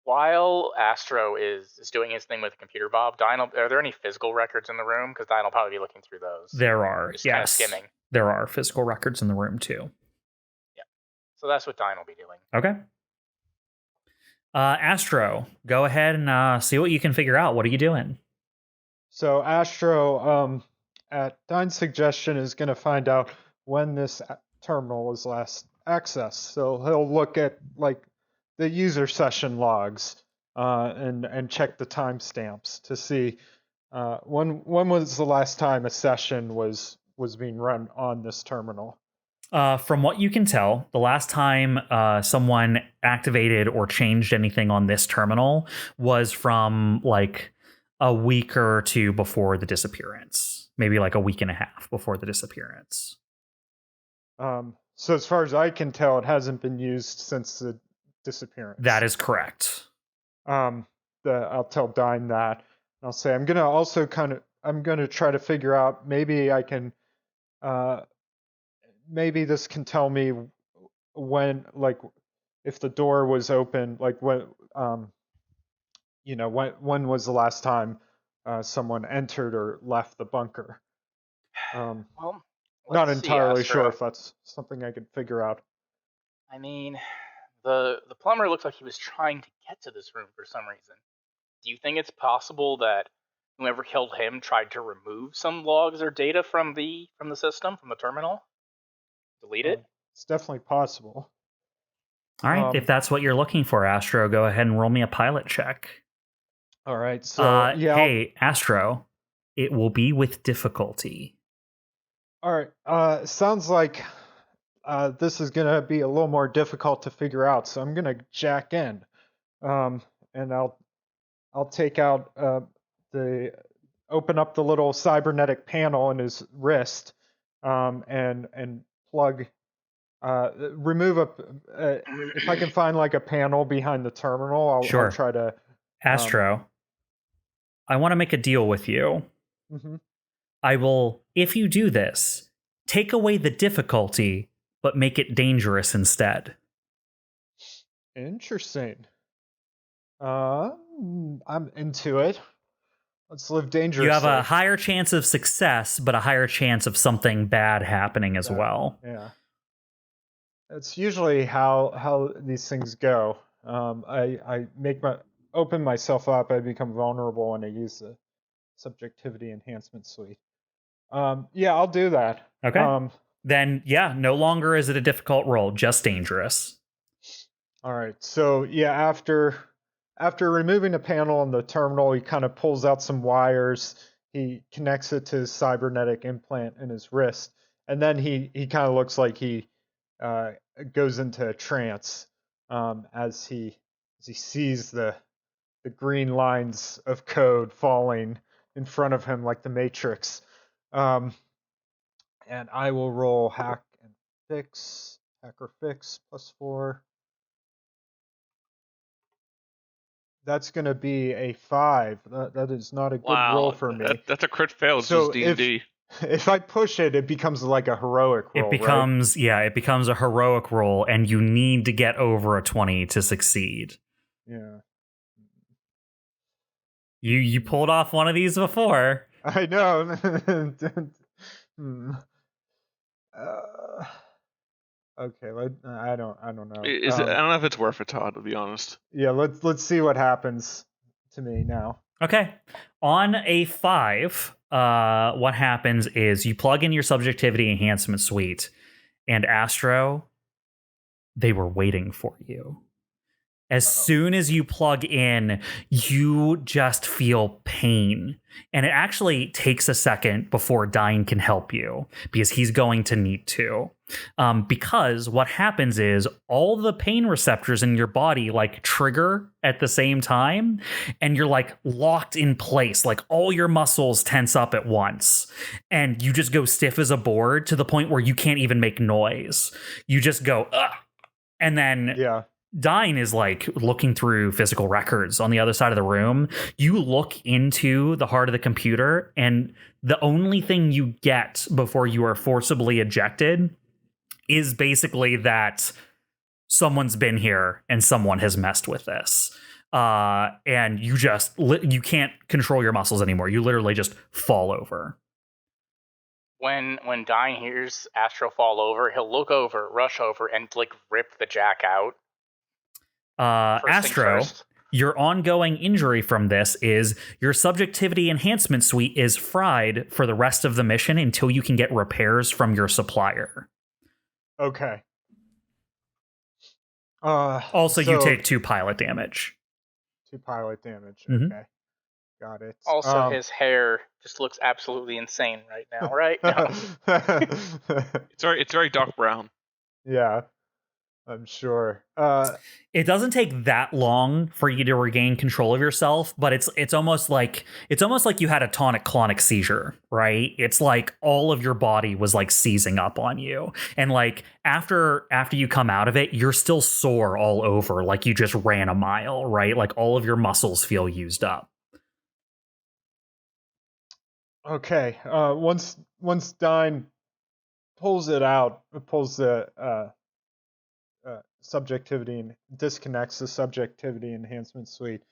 While Astro is doing his thing with the computer, Bob, Dyne, are there any physical records in the room? Because Dyne will probably be looking through those. There are, just yes. kind of skimming. There are physical records in the room, too. Yeah. So that's what Dyne will be doing. Okay. Astro, go ahead and see what you can figure out. What are you doing? So Astro, at Dyne's suggestion, is going to find out when this terminal was last accessed. So he'll look at like the user session logs and check the timestamps to see when was the last time a session was being run on this terminal. From what you can tell, the last time someone activated or changed anything on this terminal was from like a week or two before the disappearance. Maybe like a week and a half before the disappearance. So as far as I can tell, it hasn't been used since the disappearance. That is correct. I'll tell Dyne that. I'll say I'm gonna try to figure out, maybe I can maybe this can tell me when, like, if the door was open, like when when was the last time someone entered or left the bunker. Well, not entirely sure if that's something I could figure out. I mean, the plumber looks like he was trying to get to this room for some reason. Do you think it's possible that whoever killed him tried to remove some logs or data from the system, from the terminal? Delete it? It's definitely possible. All right, if that's what you're looking for, Astro, go ahead and roll me a pilot check. All right. So yeah. Hey, Astro, it will be with difficulty. All right. Sounds like this is gonna be a little more difficult to figure out. So I'm gonna jack in, and I'll take out open up the little cybernetic panel in his wrist, and plug. Remove if I can find like a panel behind the terminal, I'll try to. Astro, I want to make a deal with you. Mm-hmm. I will, if you do this, take away the difficulty, but make it dangerous instead. Interesting. I'm into it. Let's live dangerously. You have a higher chance of success, but a higher chance of something bad happening as well. Yeah. That's usually how these things go. I open myself up, I become vulnerable, and I use the subjectivity enhancement suite. Yeah, I'll do that. Okay. Then, yeah, no longer is it a difficult roll, just dangerous. All right. So, yeah, after removing a panel on the terminal, he kind of pulls out some wires. He connects it to his cybernetic implant in his wrist, and then he kind of looks like he goes into a trance as he sees the green lines of code falling in front of him like the Matrix. And I will roll hacker fix +4. That's going to be a 5. That is not a good roll for me. That's a crit fail. It's just D&D. If I push it, it becomes like a heroic roll. It becomes a heroic roll, and you need to get over a 20 to succeed. Yeah. You pulled off one of these before. I know. Okay, I don't know. I don't know if it's worth it, Todd, to be honest. Yeah, let's see what happens to me now. Okay. On a 5, what happens is you plug in your subjectivity enhancement suite, and Astro, they were waiting for you. As soon as you plug in, you just feel pain. And it actually takes a second before Dyne can help you, because he's going to need to. Because what happens is all the pain receptors in your body like trigger at the same time, and you're like locked in place. Like all your muscles tense up at once, and you just go stiff as a board to the point where you can't even make noise. You just go, ugh. And then Dyne is like looking through physical records on the other side of the room. You look into the heart of the computer, and the only thing you get before you are forcibly ejected is basically that someone's been here and someone has messed with this. And you just, you can't control your muscles anymore. You literally just fall over. When Dyne hears Astro fall over, he'll look over, rush over, and like rip the jack out. Astro, your ongoing injury from this is your subjectivity enhancement suite is fried for the rest of the mission until you can get repairs from your supplier. Okay. Also, you take 2 pilot damage. 2 pilot damage. Mm-hmm. Okay. Got it. Also, his hair just looks absolutely insane right now, right? No. It's very dark brown. Yeah, I'm sure. It doesn't take that long for you to regain control of yourself, but it's almost like you had a tonic-clonic seizure, right? It's like all of your body was like seizing up on you, and like after you come out of it, you're still sore all over, like you just ran a mile, right? Like all of your muscles feel used up. Okay. Once Dyne pulls the subjectivity and disconnects the subjectivity enhancement suite,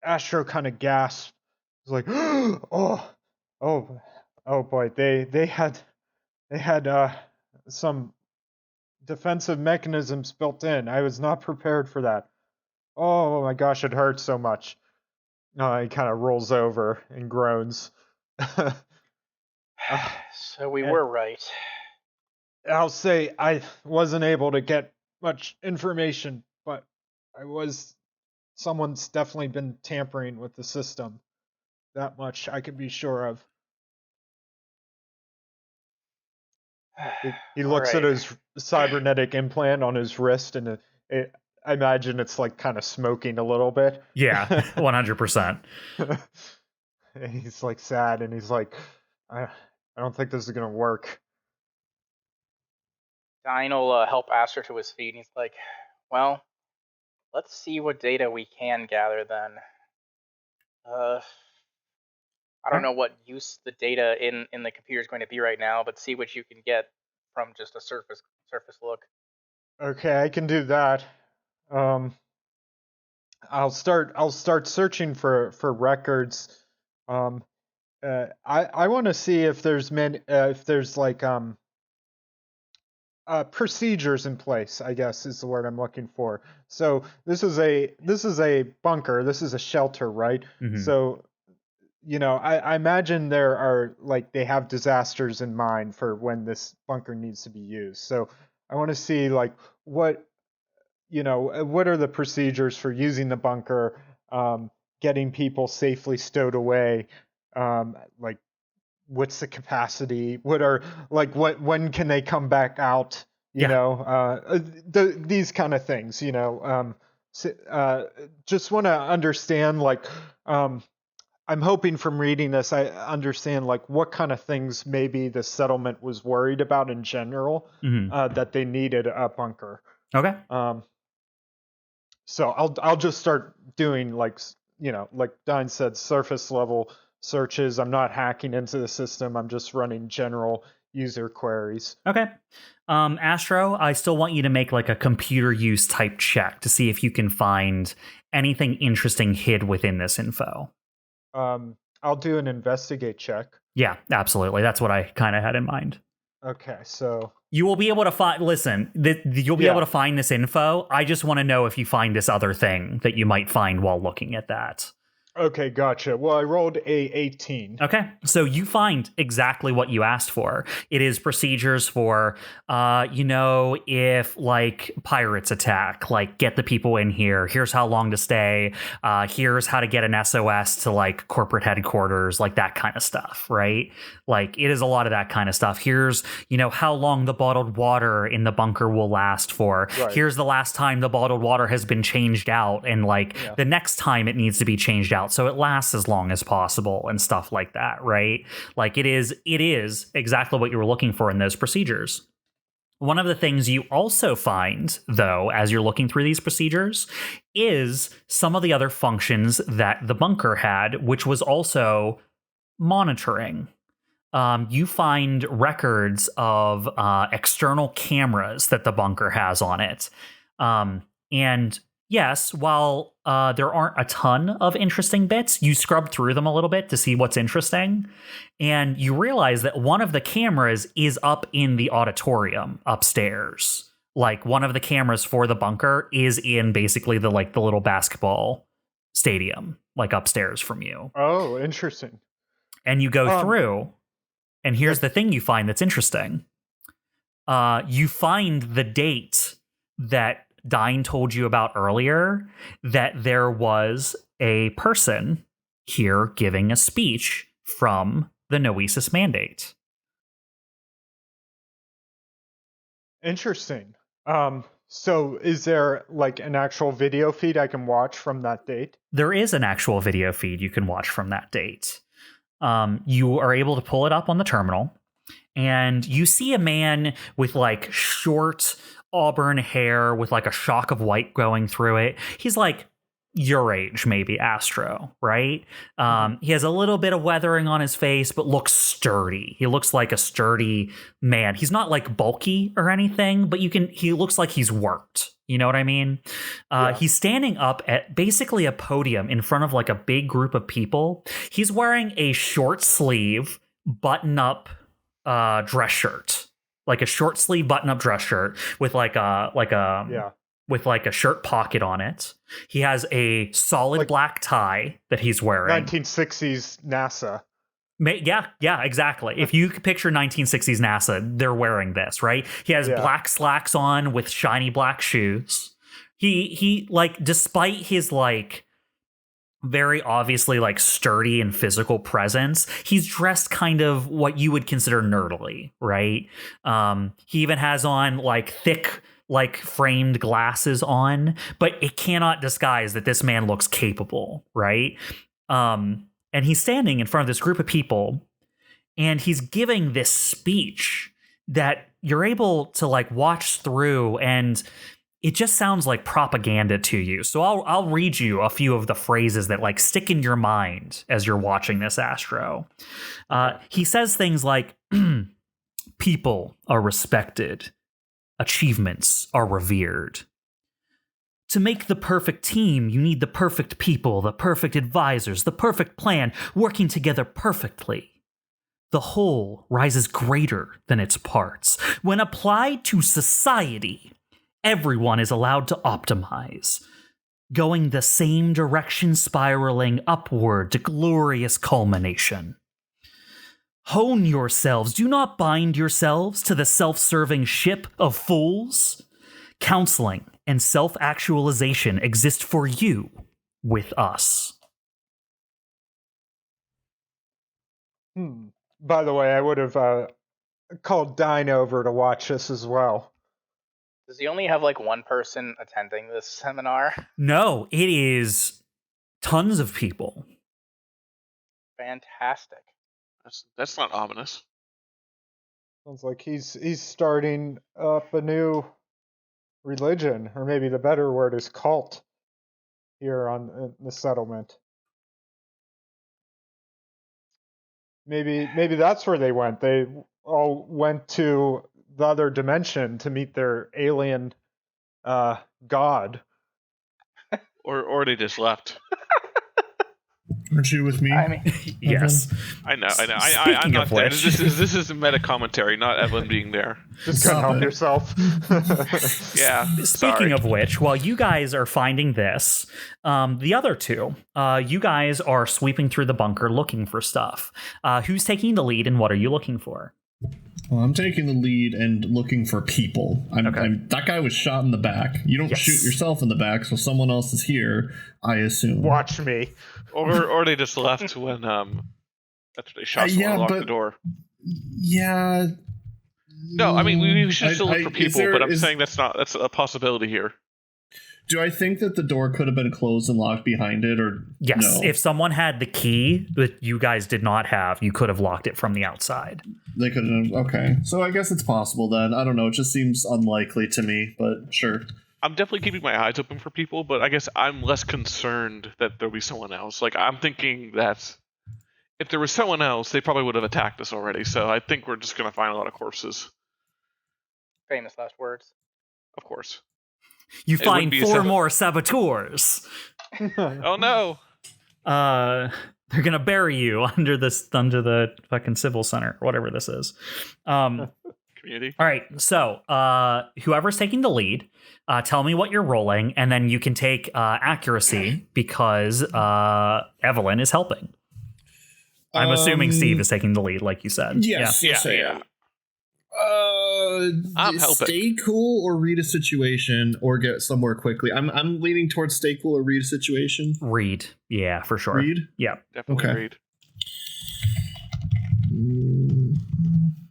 Astro kind of gasps. He's like, oh boy, they had some defensive mechanisms built in. I was not prepared for that. Oh my gosh, it hurts so much. He kind of rolls over and groans. So we were right. I'll say I wasn't able to get much information, but I was someone's definitely been tampering with the system. That much I can be sure of. He looks at his cybernetic implant on his wrist, and I imagine it's like kind of smoking a little bit. Yeah, 100%. And he's like sad, and he's like, I don't think this is gonna work. Dyne will help Astro to his feet, and he's like, well, let's see what data we can gather then. I don't know what use the data in the computer is going to be right now, but see what you can get from just a surface look. Okay, I can do that. I'll start searching for records. I want to see if there's like procedures in place, I guess is the word I'm looking for. So this is a bunker, this is a shelter, right? Mhm. So I imagine there are like they have disasters in mind for when this bunker needs to be used. So I want to see like what are the procedures for using the bunker, getting people safely stowed away, like what's the capacity, when can they come back out, these kind of things, just want to understand, like, I'm hoping from reading this, I understand like what kind of things maybe the settlement was worried about in general, that they needed a bunker. Okay. So I'll just start doing like Dyne said, surface level searches. I'm not hacking into the system. I'm just running general user queries. Okay. Astro, I still want you to make like a computer use type check to see if you can find anything interesting hid within this info. I'll do an investigate check. Yeah, absolutely. That's what I kind of had in mind. Okay, so you will be able to find. Listen, you'll be able to find this info. I just want to know if you find this other thing that you might find while looking at that. Okay, gotcha. Well, I rolled a 18. Okay, so you find exactly what you asked for. It is procedures for, if like pirates attack, like get the people in here. Here's how long to stay. Here's how to get an SOS to like corporate headquarters, like that kind of stuff, right? Like it is a lot of that kind of stuff. Here's, how long the bottled water in the bunker will last for. Right. Here's the last time the bottled water has been changed out, and like the next time it needs to be changed out, so it lasts as long as possible and stuff like that, right? Like it is exactly what you were looking for in those procedures. One of the things you also find, though, as you're looking through these procedures, is some of the other functions that the bunker had, which was also monitoring. You find records of external cameras that the bunker has on it. And yes, while there aren't a ton of interesting bits, you scrub through them a little bit to see what's interesting. And you realize that one of the cameras is up in the auditorium upstairs. Like one of the cameras for the bunker is in basically the little basketball stadium, like upstairs from you. Oh, interesting. And you go through, and here's the thing you find that's interesting. You find the date that Dyne told you about earlier, that there was a person here giving a speech from the Noesis Mandate. Interesting. So is there like an actual video feed I can watch from that date? There is an actual video feed you can watch from that date. You are able to pull it up on the terminal, and you see a man with like short auburn hair with like a shock of white going through it. He's like your age, maybe, Astro, right? He has a little bit of weathering on his face, but looks sturdy. He looks like a sturdy man. He's not like bulky or anything, but he looks like he's worked. You know what I mean? He's standing up at basically a podium in front of like a big group of people. He's wearing a short sleeve button-up dress shirt. Like a short sleeve button-up dress shirt with with like a shirt pocket on it. He has a solid black tie that he's wearing. 1960s NASA. Yeah, exactly. If you could picture 1960s NASA, they're wearing this, right? He has black slacks on with shiny black shoes, He like, despite his like very obviously like sturdy and physical presence, he's dressed kind of what you would consider nerdily, right? He even has on like thick like framed glasses on, but it cannot disguise that this man looks capable, right? And he's standing in front of this group of people, and he's giving this speech that you're able to like watch through, and it just sounds like propaganda to you. So I'll read you a few of the phrases that like stick in your mind as you're watching this, Astro. He says things like, people are respected. Achievements are revered. To make the perfect team, you need the perfect people, the perfect advisors, the perfect plan, working together perfectly. The whole rises greater than its parts. When applied to society, everyone is allowed to optimize, going the same direction, spiraling upward to glorious culmination. Hone yourselves, do not bind yourselves to the self-serving ship of fools. Counseling and self-actualization exist for you with us. By the way, I would have called Dyne over to watch this as well. Does he only have like one person attending this seminar? No, it is tons of people. Fantastic. That's not ominous. Sounds like he's starting up a new religion, or maybe the better word is cult, here on the settlement. Maybe that's where they went. They all went to the other dimension to meet their alien god. Or they just left. Aren't you with me? I mean, Yes. I know. Speaking I'm not of there. which- This is meta commentary, not Evelene being there. Just couldn't help yourself. Yeah. Speaking of which, while you guys are finding this, the other two, you guys are sweeping through the bunker looking for stuff. Who's taking the lead, and what are you looking for? Well, I'm taking the lead and looking for people. Okay. That guy was shot in the back. You don't Yes. shoot yourself in the back, so someone else is here, I assume. Watch me. Or they just left when after they shot someone and locked the door. Yeah. No, I mean we should still look for is people, there- but I'm is- saying that's a possibility here. Do I think that the door could have been closed and locked behind it, or Yes, no? if someone had the key that you guys did not have, you could have locked it from the outside. They could have. Okay, so I guess it's possible then. I don't know. It just seems unlikely to me, but sure. I'm definitely keeping my eyes open for people, but I guess I'm less concerned that there'll be someone else. Like, I'm thinking that if there was someone else, they probably would have attacked us already. So I think we're just going to find a lot of corpses. famous last words. Of course. You It find wouldn't be a 4 sab- more saboteurs. Oh no! They're gonna bury you under the fucking civil center, whatever this is. Community. All right, so whoever's taking the lead, tell me what you're rolling, and then you can take accuracy because Evelene is helping. I'm assuming Steve is taking the lead, like you said. Yes, Yeah. yes, I Yeah. am. I'm helping. Stay cool or read a situation or get somewhere quickly. I'm leaning towards stay cool or read a situation. Read, yeah, for sure. Read. Yeah. Definitely Okay. read.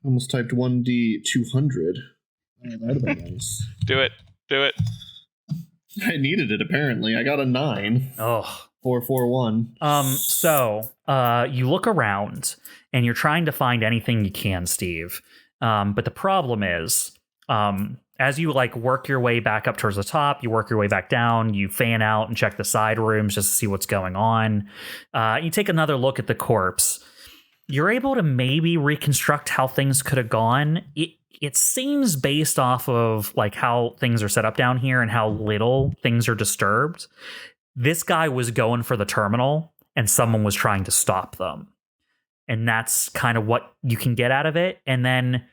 Almost typed 1D 200. Oh, that'd have been nice. Do it. Do it. I needed it apparently. I got a 9. Oh. 441. So you look around and you're trying to find anything you can, Steve. But the problem is, as you like work your way back up towards the top, you work your way back down, you fan out and check the side rooms just to see what's going on. You take another look at the corpse. You're able to maybe reconstruct how things could have gone. It seems based off of like how things are set up down here and how little things are disturbed. This guy was going for the terminal and someone was trying to stop them. And that's kind of what you can get out of it. And then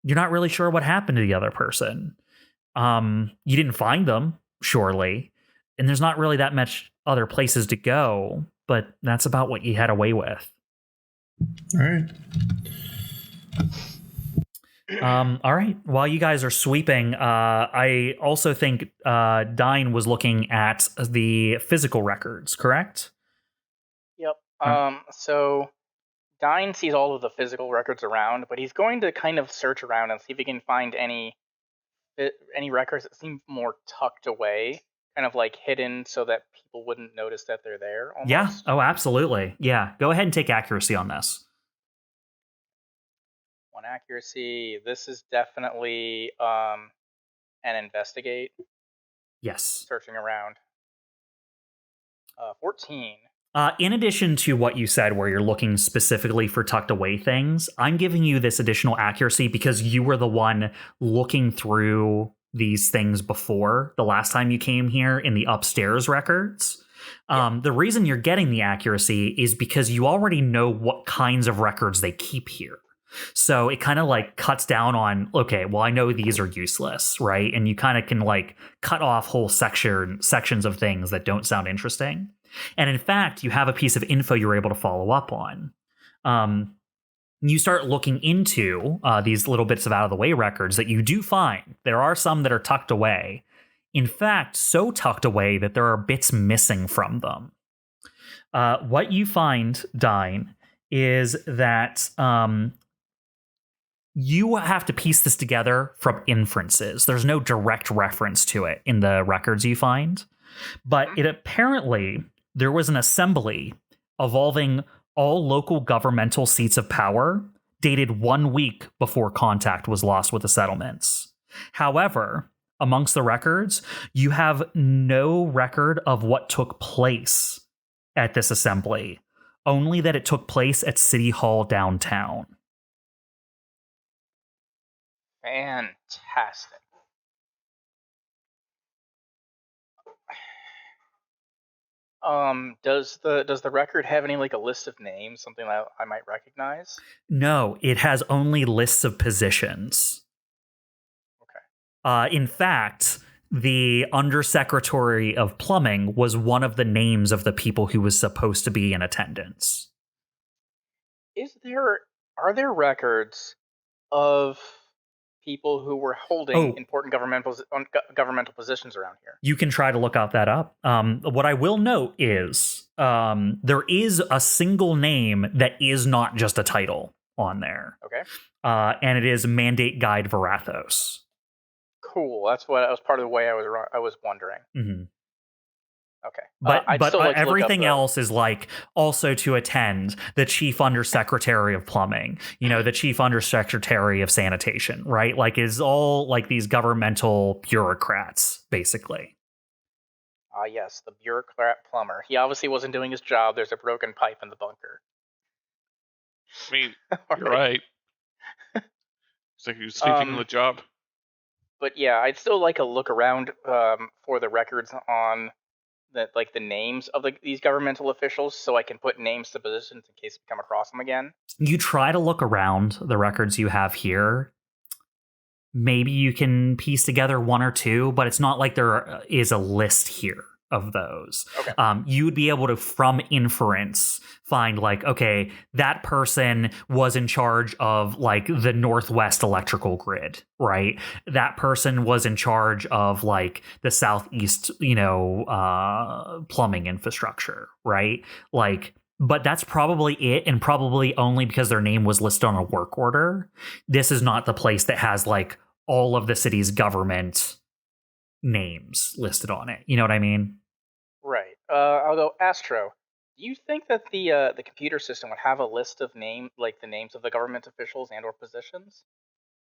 you're not really sure what happened to the other person. You didn't find them, surely. And there's not really that much other places to go, but that's about what you had away with. All right. All right. While you guys are sweeping, I also think Dyne was looking at the physical records, correct? Yep. So Dyne sees all of the physical records around, but he's going to kind of search around and see if he can find any records that seem more tucked away, kind of like hidden so that people wouldn't notice that they're there. Almost. Yeah. Oh, absolutely. Yeah. Go ahead and take accuracy on this. 1 accuracy. This is definitely an investigate. Yes. Searching around. 14. In addition to what you said, where you're looking specifically for tucked away things, I'm giving you this additional accuracy because you were the one looking through these things before the last time you came here in the upstairs records. The reason you're getting the accuracy is because you already know what kinds of records they keep here. So it kind of like cuts down on, okay, well, I know these are useless, right? And you kind of can like cut off whole sections of things that don't sound interesting. And in fact, you have a piece of info you're able to follow up on. You start looking into these little bits of out of the way records that you do find. There are some that are tucked away. In fact, so tucked away that there are bits missing from them. What you find, Dyne, is that you have to piece this together from inferences. There's no direct reference to it in the records you find. But it apparently, there was an assembly involving all local governmental seats of power dated 1 week before contact was lost with the settlements. However, amongst the records, you have no record of what took place at this assembly, only that it took place at City Hall downtown. Fantastic. Does the record have any like a list of names, something that I might recognize? No, it has only lists of positions. Okay. In fact, the Undersecretary of Plumbing was one of the names of the people who was supposed to be in attendance. Are there records of people who were holding important governmental positions around here? You can try to look that up. What I will note is there is a single name that is not just a title on there. Okay. And it is Mandate Guide Varathos. Cool. That was part of the way I was wondering. Mm-hmm. Okay. But everything else is like also to attend the chief undersecretary of plumbing, the chief undersecretary of sanitation, right? Like it's all like these governmental bureaucrats, basically. Yes, the bureaucrat plumber. He obviously wasn't doing his job. There's a broken pipe in the bunker. I mean, you're right. It's like he was sleeping on the job. But yeah, I'd still like a look around for the records on the names of these governmental officials, so I can put names to positions in case we come across them again. You try to look around the records you have here. Maybe you can piece together one or two, but it's not like there is a list here of those. Okay. You would be able to, from inference, find like, okay, that person was in charge of like the Northwest electrical grid, right? That person was in charge of like the Southeast, plumbing infrastructure, right? Like, but that's probably it, and probably only because their name was listed on a work order. This is not the place that has like all of the city's government names listed on it. You know what I mean? Right. Although Astro, do you think that the computer system would have a list of the names of the government officials and or positions,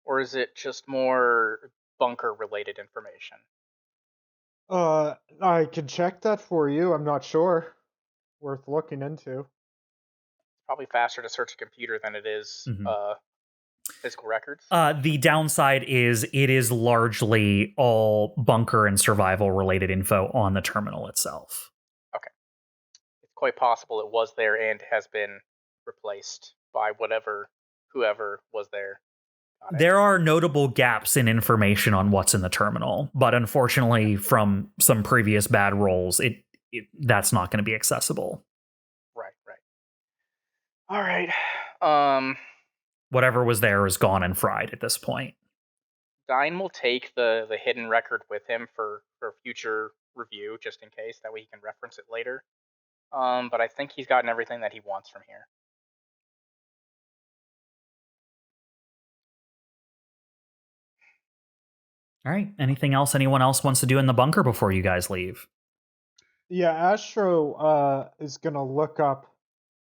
or is it just more bunker related information? I can check that for you. I'm not sure. Worth looking into. It's probably faster to search a computer than it is physical records. The downside is it is largely all bunker and survival related info on the terminal itself. Okay. It's quite possible it was there and has been replaced by whoever was there. There are notable gaps in information on what's in the terminal, but unfortunately from some previous bad rolls, that's not going to be accessible. Right. All right. Whatever was there is gone and fried at this point. Dyne will take the hidden record with him for future review, just in case. That way he can reference it later. But I think he's gotten everything that he wants from here. All right. Anything else anyone else wants to do in the bunker before you guys leave? Yeah, Astro is going to look up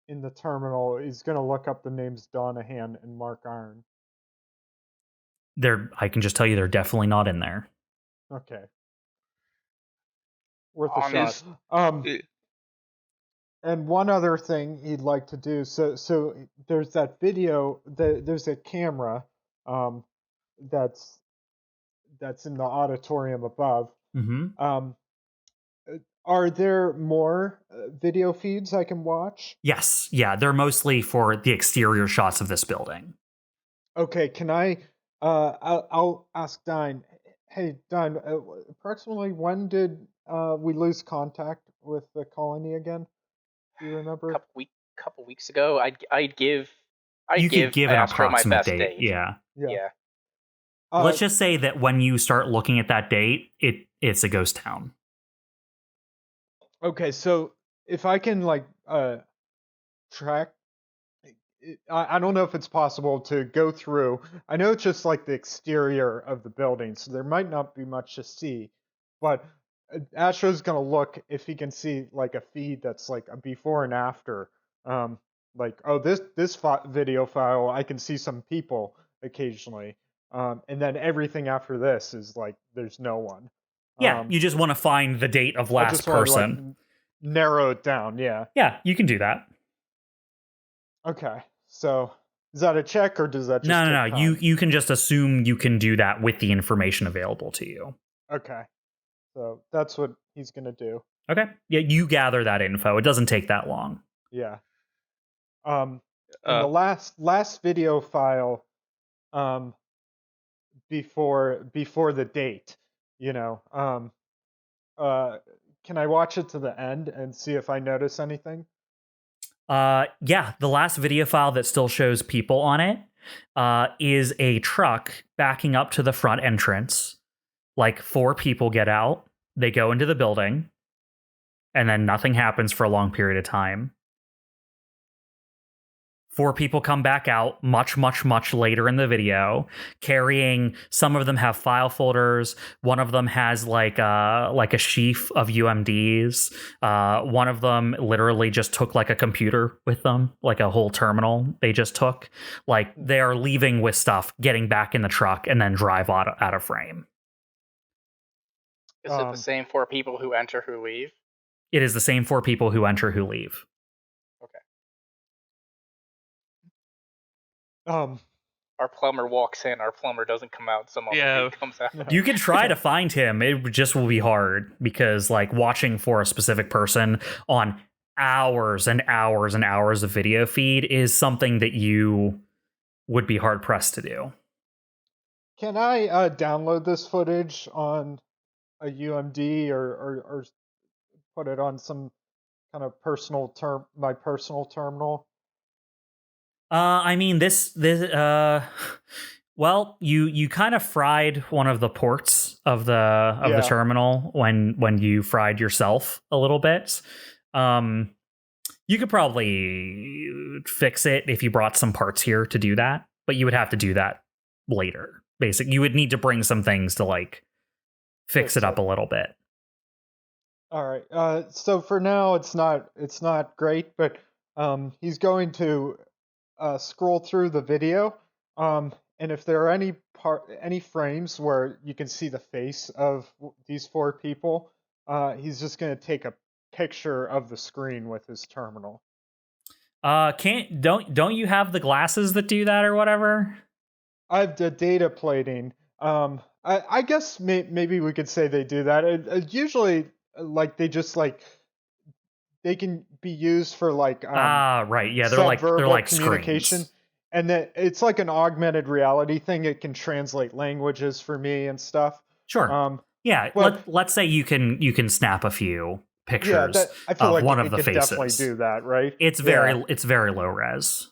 in the terminal. He's going to look up the names Donahan and Mark Iron. I can just tell you they're definitely not in there. Okay. Worth a shot. And one other thing he'd like to do. So there's that video. There's a camera that's in the auditorium above. Mm-hmm. Are there more video feeds I can watch? Yes. Yeah, they're mostly for the exterior shots of this building. Okay, can I... I'll ask Dyne. Hey, Dyne, approximately when did we lose contact with the colony again? Do you remember? Couple weeks ago. I'd give an Astro my approximate best date. date. Yeah. Let's Let's just say that when you start looking at that date, it's a ghost town. Okay, so if I can track, I don't know if it's possible to go through. I know it's just like the exterior of the building, so there might not be much to see. But Astro's gonna look if he can see like a feed that's like a before and after. This video file, I can see some people occasionally, and then everything after this is like there's no one. Yeah, you just want to find the date of last person. Narrow it down, yeah. Yeah, you can do that. Okay, so is that a check or does that just No. You can just assume you can do that with the information available to you. Okay, so that's what he's gonna do. Okay, yeah, you gather that info. It doesn't take that long. Yeah. And the last video file, before the date, can I watch it to the end and see if I notice anything? Yeah, the last video file that still shows people on it is a truck backing up to the front entrance. Like 4 people get out, they go into the building, and then nothing happens for a long period of time. 4 people come back out much, much, much later in the video, carrying, some of them have file folders. One of them has like a sheaf of UMDs. One of them literally just took like a computer with them, like a whole terminal they just took. Like they are leaving with stuff, getting back in the truck, and then drive out of frame. Is it the same 4 people who enter who leave? It is the same 4 people who enter who leave. Our plumber walks in, our plumber doesn't come out, some other dude comes out. You can try to find him. It just will be hard because like watching for a specific person on hours and hours and hours of video feed is something that you would be hard pressed to do. Can I download this footage on a UMD or put it on some kind of my personal terminal? I mean, well, you kind of fried one of the ports of the terminal when you fried yourself a little bit. You could probably fix it if you brought some parts here to do that, but you would have to do that later. You would need to bring some things to like fix it up a little bit. All right. So for now, it's not great, but he's going to scroll through the video, and if there are any frames where you can see the face of these 4 people, he's just going to take a picture of the screen with his terminal. Don't you have the glasses that do that or whatever? I have the data plating. I guess maybe we could say they do that. Usually, like they just like. They can be used for like right, yeah, they're like communication, screens. And then it's like an augmented reality thing. It can translate languages for me and stuff. Sure. Yeah, let's say you can snap a few pictures I feel of like one it of the could faces. definitely do that, right? It's very low res.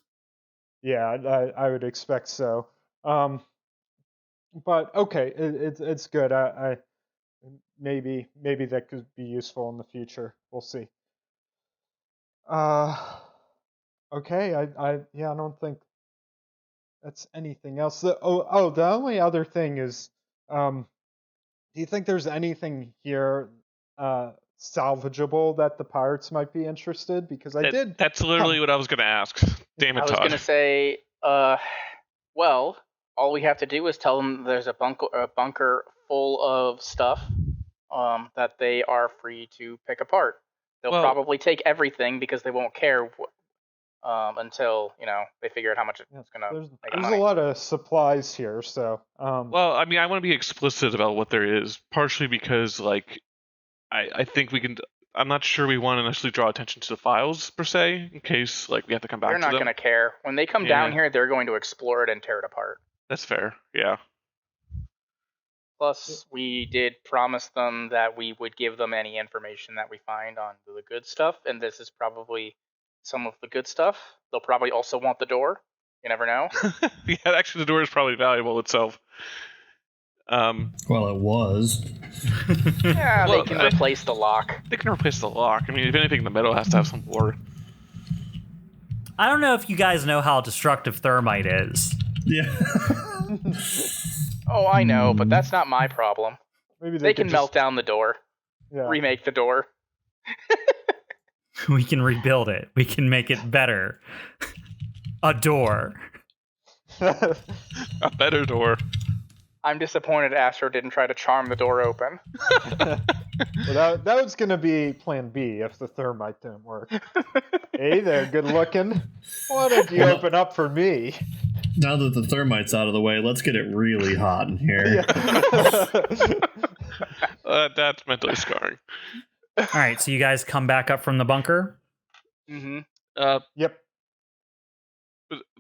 Yeah, I would expect so. But okay, it's good. I maybe that could be useful in the future. We'll see. Okay. I don't think that's anything else. The only other thing is, do you think there's anything here salvageable that the pirates might be interested? Because That's literally what I was going to ask. Damn it, I was Todd. going to say, well, all we have to do is tell them there's a bunker full of stuff that they are free to pick apart. They'll probably take everything because they won't care until they figure out how much it's going to make money. There's a lot of supplies here, so. Well, I mean, I want to be explicit about what there is, partially because, like, I think we can. I'm not sure we want to necessarily draw attention to the files per se, in case like we have to come back to them. They're not going to care when they come down here. They're going to explore it and tear it apart. That's fair. Yeah. Plus, we did promise them that we would give them any information that we find on the good stuff, and this is probably some of the good stuff. They'll probably also want the door. You never know. Yeah, actually, the door is probably valuable itself. Well, it was. Yeah, they can replace the lock. They can replace the lock. I mean, if anything, the metal has to have some war. I don't know if you guys know how destructive thermite is. Yeah. Oh, I know, but that's not my problem. Maybe they can melt down the door, remake the door. We can rebuild it. We can make it better. A door. A better door. I'm disappointed Astro didn't try to charm the door open. Well, that was going to be plan B if the thermite didn't work. Hey there, good looking. Why don't you open up for me? Now that the thermite's out of the way, let's get it really hot in here. Yeah. That's mentally scarring. All right, so you guys come back up from the bunker? Mm-hmm. Yep.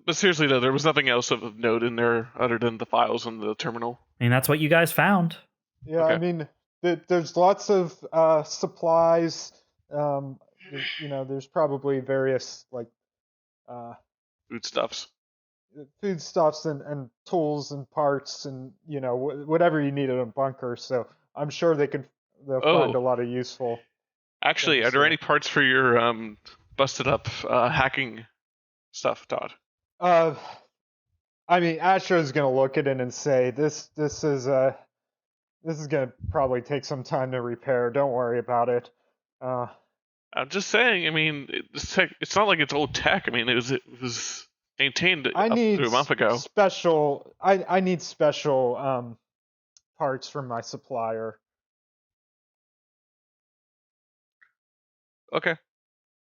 But seriously, though, there was nothing else of note in there other than the files in the terminal. And that's what you guys found. Yeah, okay. I mean, there's lots of supplies. There's probably various, like... foodstuffs and tools and parts and, whatever you need in a bunker. So I'm sure they'll find a lot of useful... Actually, things. Are there any parts for your busted up hacking stuff, Todd? I mean, Astro's gonna look at it and say, "This is gonna probably take some time to repair. Don't worry about it." I'm just saying. I mean, it's not like it's old tech. I mean, it was maintained up to a month ago. I need special parts from my supplier. Okay.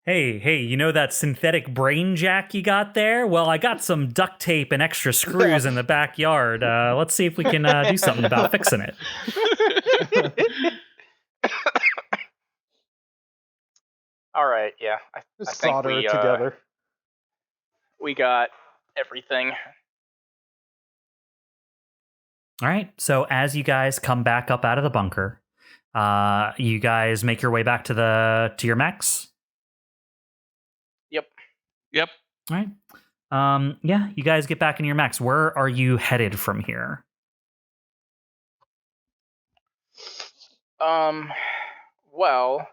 Hey, you know that synthetic brain jack you got there? Well, I got some duct tape and extra screws in the backyard. Let's see if we can do something about fixing it. All right, yeah. I think solder it together. We got everything. All right, so as you guys come back up out of the bunker, you guys make your way back to your mechs? Yep. All right. Yeah, you guys get back in your mechs. Where are you headed from here? Well,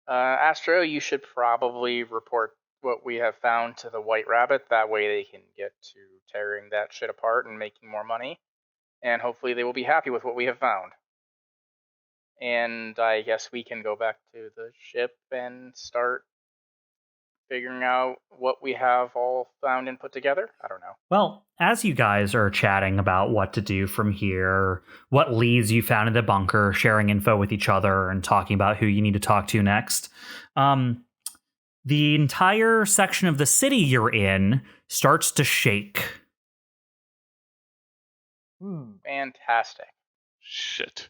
Astro, you should probably report what we have found to the White Rabbit. That way they can get to tearing that shit apart and making more money. And hopefully they will be happy with what we have found. And I guess we can go back to the ship and start figuring out what we have all found and put together. I don't know. Well, as you guys are chatting about what to do from here, what leads you found in the bunker, sharing info with each other and talking about who you need to talk to next, the entire section of the city you're in starts to shake. Fantastic. Shit.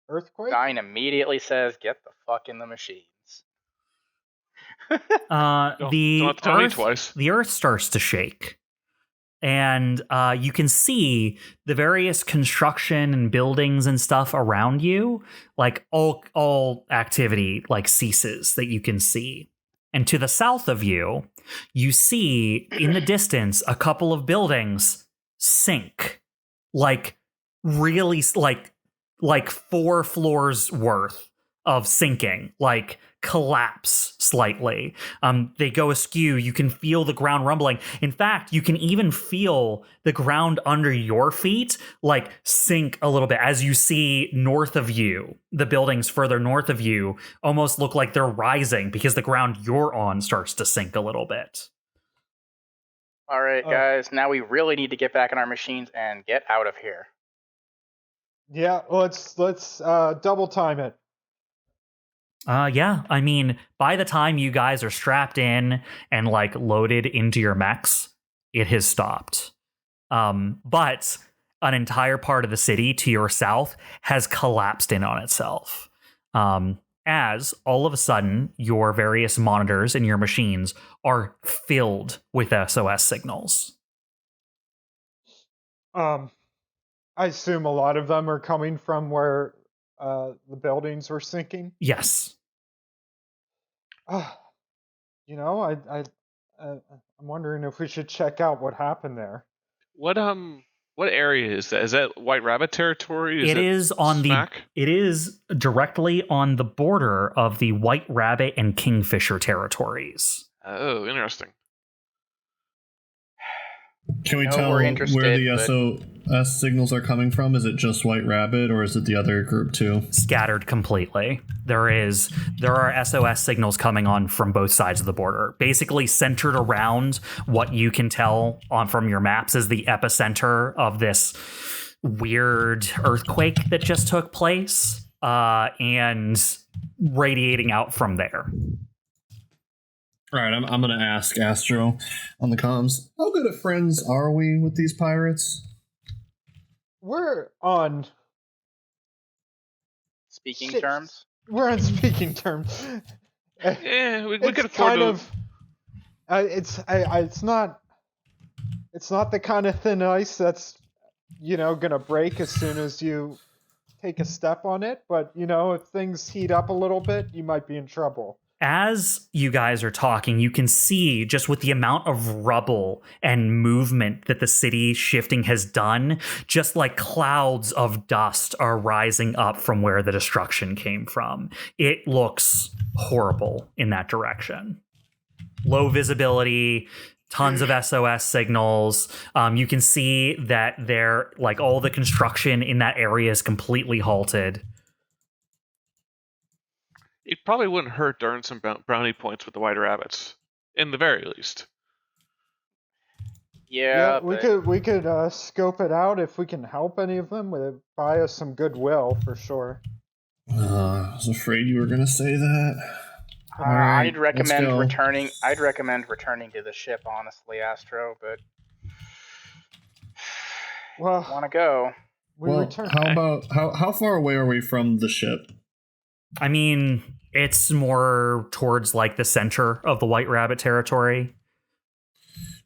Earthquake? Dyne immediately says, "Get the fuck in the machines." The earth starts to shake, and you can see the various construction and buildings and stuff around you, like all activity like ceases that you can see. And to the south of you, you see in the distance a couple of buildings sink, like really, like 4 floors worth of sinking, like collapse slightly. They go askew. You can feel the ground rumbling. In fact, you can even feel the ground under your feet like sink a little bit as you see north of you. The buildings further north of you almost look like they're rising because the ground you're on starts to sink a little bit. All right, guys. Now we really need to get back in our machines and get out of here. Yeah, let's double time it. Yeah, I mean, by the time you guys are strapped in and like loaded into your mechs, it has stopped. But an entire part of the city to your south has collapsed in on itself. As all of a sudden, your various monitors in your machines are filled with SOS signals. I assume a lot of them are coming from where the buildings were sinking. Yes. You know, I'm wondering if we should check out what happened there. What area is that? Is that White Rabbit territory? It is on smack? it is directly on the border of the White Rabbit and Kingfisher territories. Oh, interesting. Can we No, tell we're where interested, the SOS signals are coming from? Is it just White Rabbit, or is it the other group too? Scattered completely. There are SOS signals coming on from both sides of the border, basically centered around what you can tell from your maps as the epicenter of this weird earthquake that just took place, and radiating out from there. All right, I'm going to ask Astro on the comms. How good of friends are we with these pirates? We're on Speaking Shit. terms. We're on speaking terms. Yeah, we It's could afford kind to. of. It's not the kind of thin ice that's gonna break as soon as you take a step on it. But if things heat up a little bit, you might be in trouble. As you guys are talking, you can see just with the amount of rubble and movement that the city shifting has done, just like clouds of dust are rising up from where the destruction came from. It looks horrible in that direction. Low visibility, tons of SOS signals. You can see that all the construction in that area is completely halted. It probably wouldn't hurt to earn some brownie points with the White Rabbits, in the very least. Yeah, we but could scope it out if we can help any of them. Would buy us some goodwill for sure. I was afraid you were going to say that. I'd recommend returning. I'd recommend returning to the ship, honestly, Astro. But want to go? Return. How about how far away are we from the ship? I mean, it's more towards like the center of the White Rabbit territory.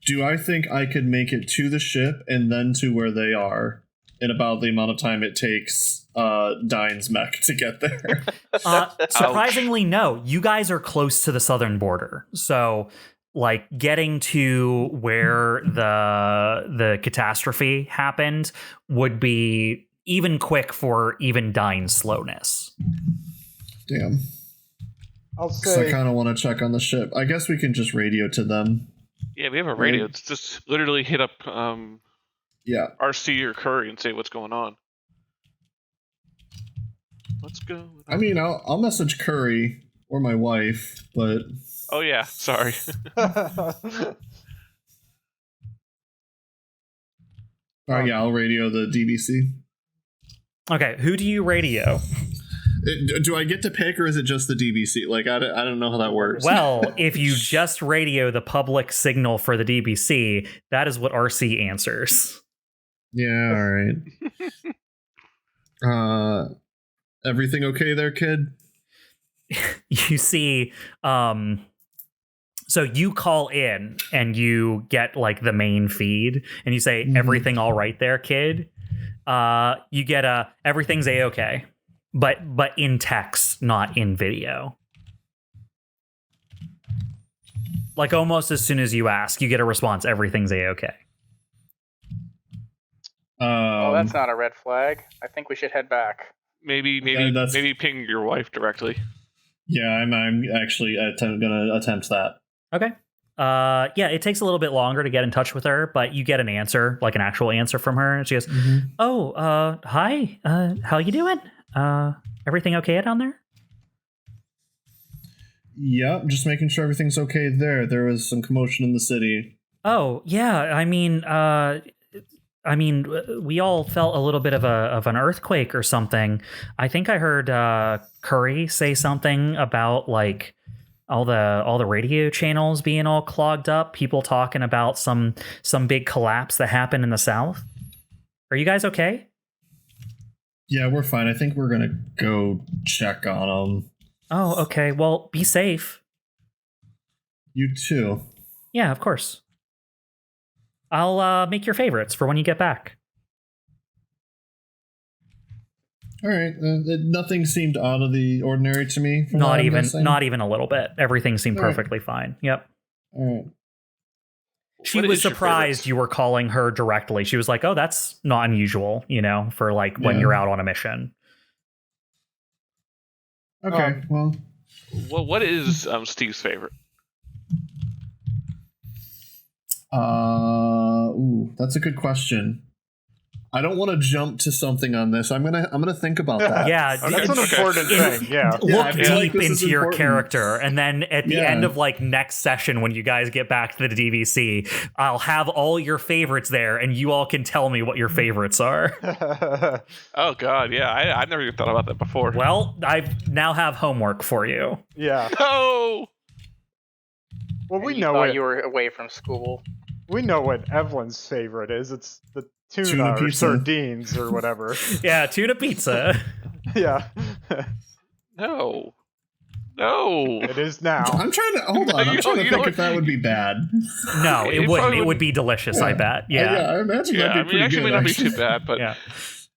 Do I think I could make it to the ship and then to where they are in about the amount of time it takes Dyne's mech to get there? Surprisingly, no. You guys are close to the southern border. So, like, getting to where the catastrophe happened would be even quick for even Dyne's slowness. Damn. I'll Because say I kind of want to check on the ship. I guess we can just radio to them. Yeah, we have a radio. It's just literally hit up RC or Curry and say what's going on. Let's go. I mean, I'll message Curry or my wife, but... Oh, yeah. Sorry. All right, yeah, I'll radio the DBC. Okay, who do you radio? Do I get to pick, or is it just the DBC? Like, I don't know how that works. Well, if you just radio the public signal for the DBC, that is what RC answers. Yeah, all right. Everything okay there, kid? You see, so you call in and you get like the main feed and you say, everything all right there, kid? You get everything's A-okay. But in text, not in video. Like almost as soon as you ask, you get a response. Everything's a-okay. Well, that's not a red flag. I think we should head back. Maybe ping your wife directly. Yeah, I'm actually gonna attempt that. Okay. Yeah, it takes a little bit longer to get in touch with her, but you get an answer, like an actual answer from her, and she goes, "Oh, hi. How you doing? Everything okay down there?" Yep, just making sure everything's okay there. There was some commotion in the city. Oh, yeah. I mean, we all felt a little bit of an earthquake or something. I think I heard Curry say something about like all the radio channels being all clogged up. People talking about some big collapse that happened in the south. Are you guys okay? Yeah, we're fine. I think we're gonna go check on them. Oh, okay. Well, be safe. You too. Yeah, of course. I'll make your favorites for when you get back. All right. Nothing seemed out of the ordinary to me. Not even a little bit. Everything seemed perfectly fine. Yep. All right. She was surprised you were calling her directly. She was like, "Oh, that's not unusual, for like when you're out on a mission." Okay. Well, what is Steve's favorite? That's a good question. I don't want to jump to something on this. I'm gonna think about that. Yeah, that's an important thing. Yeah, look deep into your character, and then at the end of like next session, when you guys get back to the DBC, I'll have all your favorites there, and you all can tell me what your favorites are. Oh God, yeah, I never even thought about that before. Well, I now have homework for you. Yeah. No. Well, we You know thought you were away from school. We know what Eveline's favorite is. It's the tuna or pizza. sardines or whatever. Yeah, tuna pizza. Yeah. No. It is now. I'm trying to hold on. I'm trying to think if that would be bad. No, it wouldn't. It would be delicious. I bet. Yeah. I imagine that'd be pretty actually good. may not be too bad, but Yeah.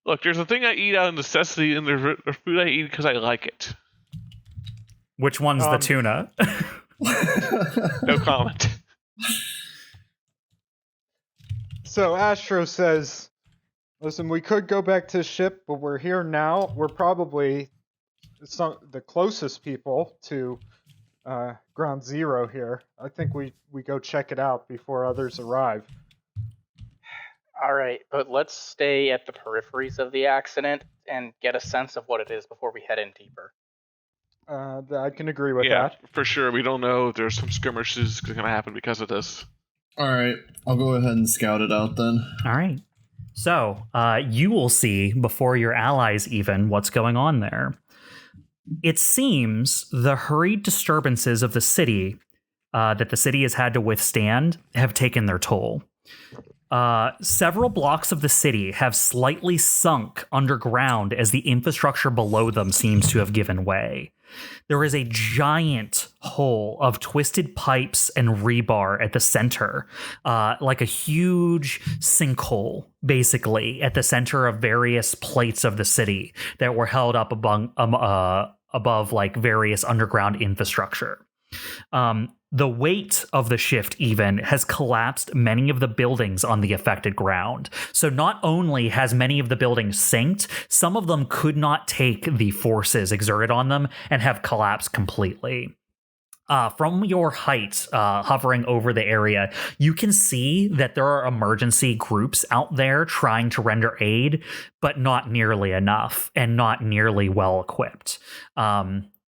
look, there's a thing I eat out of necessity, and there's food I eat because I like it. Which one's the tuna? No comment. So Astro says, "Listen, we could go back to the ship, but we're here now. We're probably the closest people to Ground Zero here. I think we go check it out before others arrive." All right, but let's stay at the peripheries of the accident and get a sense of what it is before we head in deeper. I can agree with Yeah, that. for sure. We don't know if there's some skirmishes going to happen because of this. All right, I'll go ahead and scout it out then. All right. So you will see before your allies even what's going on there. It seems the hurried disturbances of the city that the city has had to withstand have taken their toll. Several blocks of the city have slightly sunk underground as the infrastructure below them seems to have given way. There is a giant hole of twisted pipes and rebar at the center, like a huge sinkhole, basically, at the center of various plates of the city that were held up above like various underground infrastructure. The weight of the shift even has collapsed many of the buildings on the affected ground. So not only has many of the buildings sinked, some of them could not take the forces exerted on them and have collapsed completely. From your height, hovering over the area, you can see that there are emergency groups out there trying to render aid, but not nearly enough and not nearly well equipped.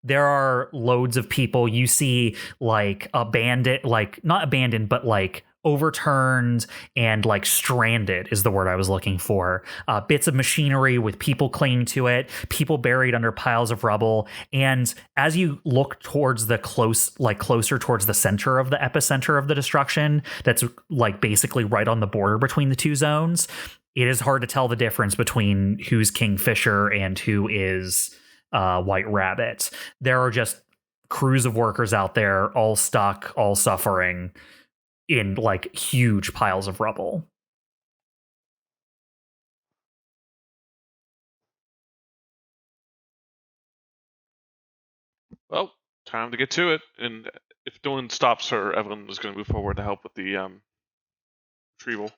There are loads of people. You see like abandoned, like not abandoned, but like overturned and like stranded is the word I was looking for. Bits of machinery with people clinging to it, people buried under piles of rubble. And as you look towards the closer towards the center of the epicenter of the destruction, that's like basically right on the border between the two zones, it is hard to tell the difference between who's Kingfisher and who is White Rabbit. There are just crews of workers out there, all stuck, all suffering in like huge piles of rubble. Well, time to get to it. And if no one stops her, Evelene is going to move forward to help with the retrieval.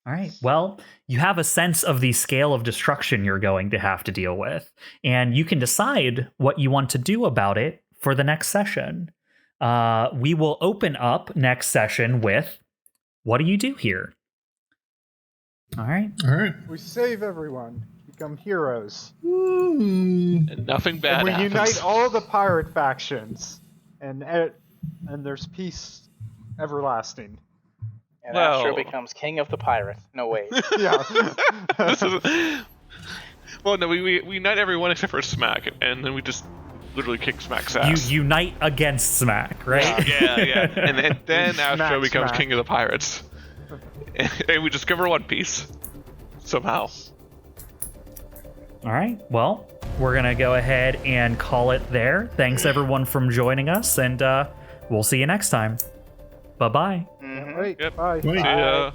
All right. Well, you have a sense of the scale of destruction you're going to have to deal with, and you can decide what you want to do about it for the next session. We will open up next session with, what do you do here? All right. All right. We save everyone, become heroes, And nothing bad and we happens. unite all the pirate factions, and there's peace everlasting. And Well- Astro becomes king of the pirate. No, wait. Yeah. This is, well, no, we unite everyone except for Smack, and then we just literally kick Smack's ass. You unite against Smack, right? Yeah. And then Astro Smack, becomes smack. king of the pirates. And we discover One Piece. Somehow. All right. Well, we're going to go ahead and call it there. Thanks, everyone, from joining us, and we'll see you next time. Bye-bye. Mhm. Wait, Yep. bye. Wait. See ya.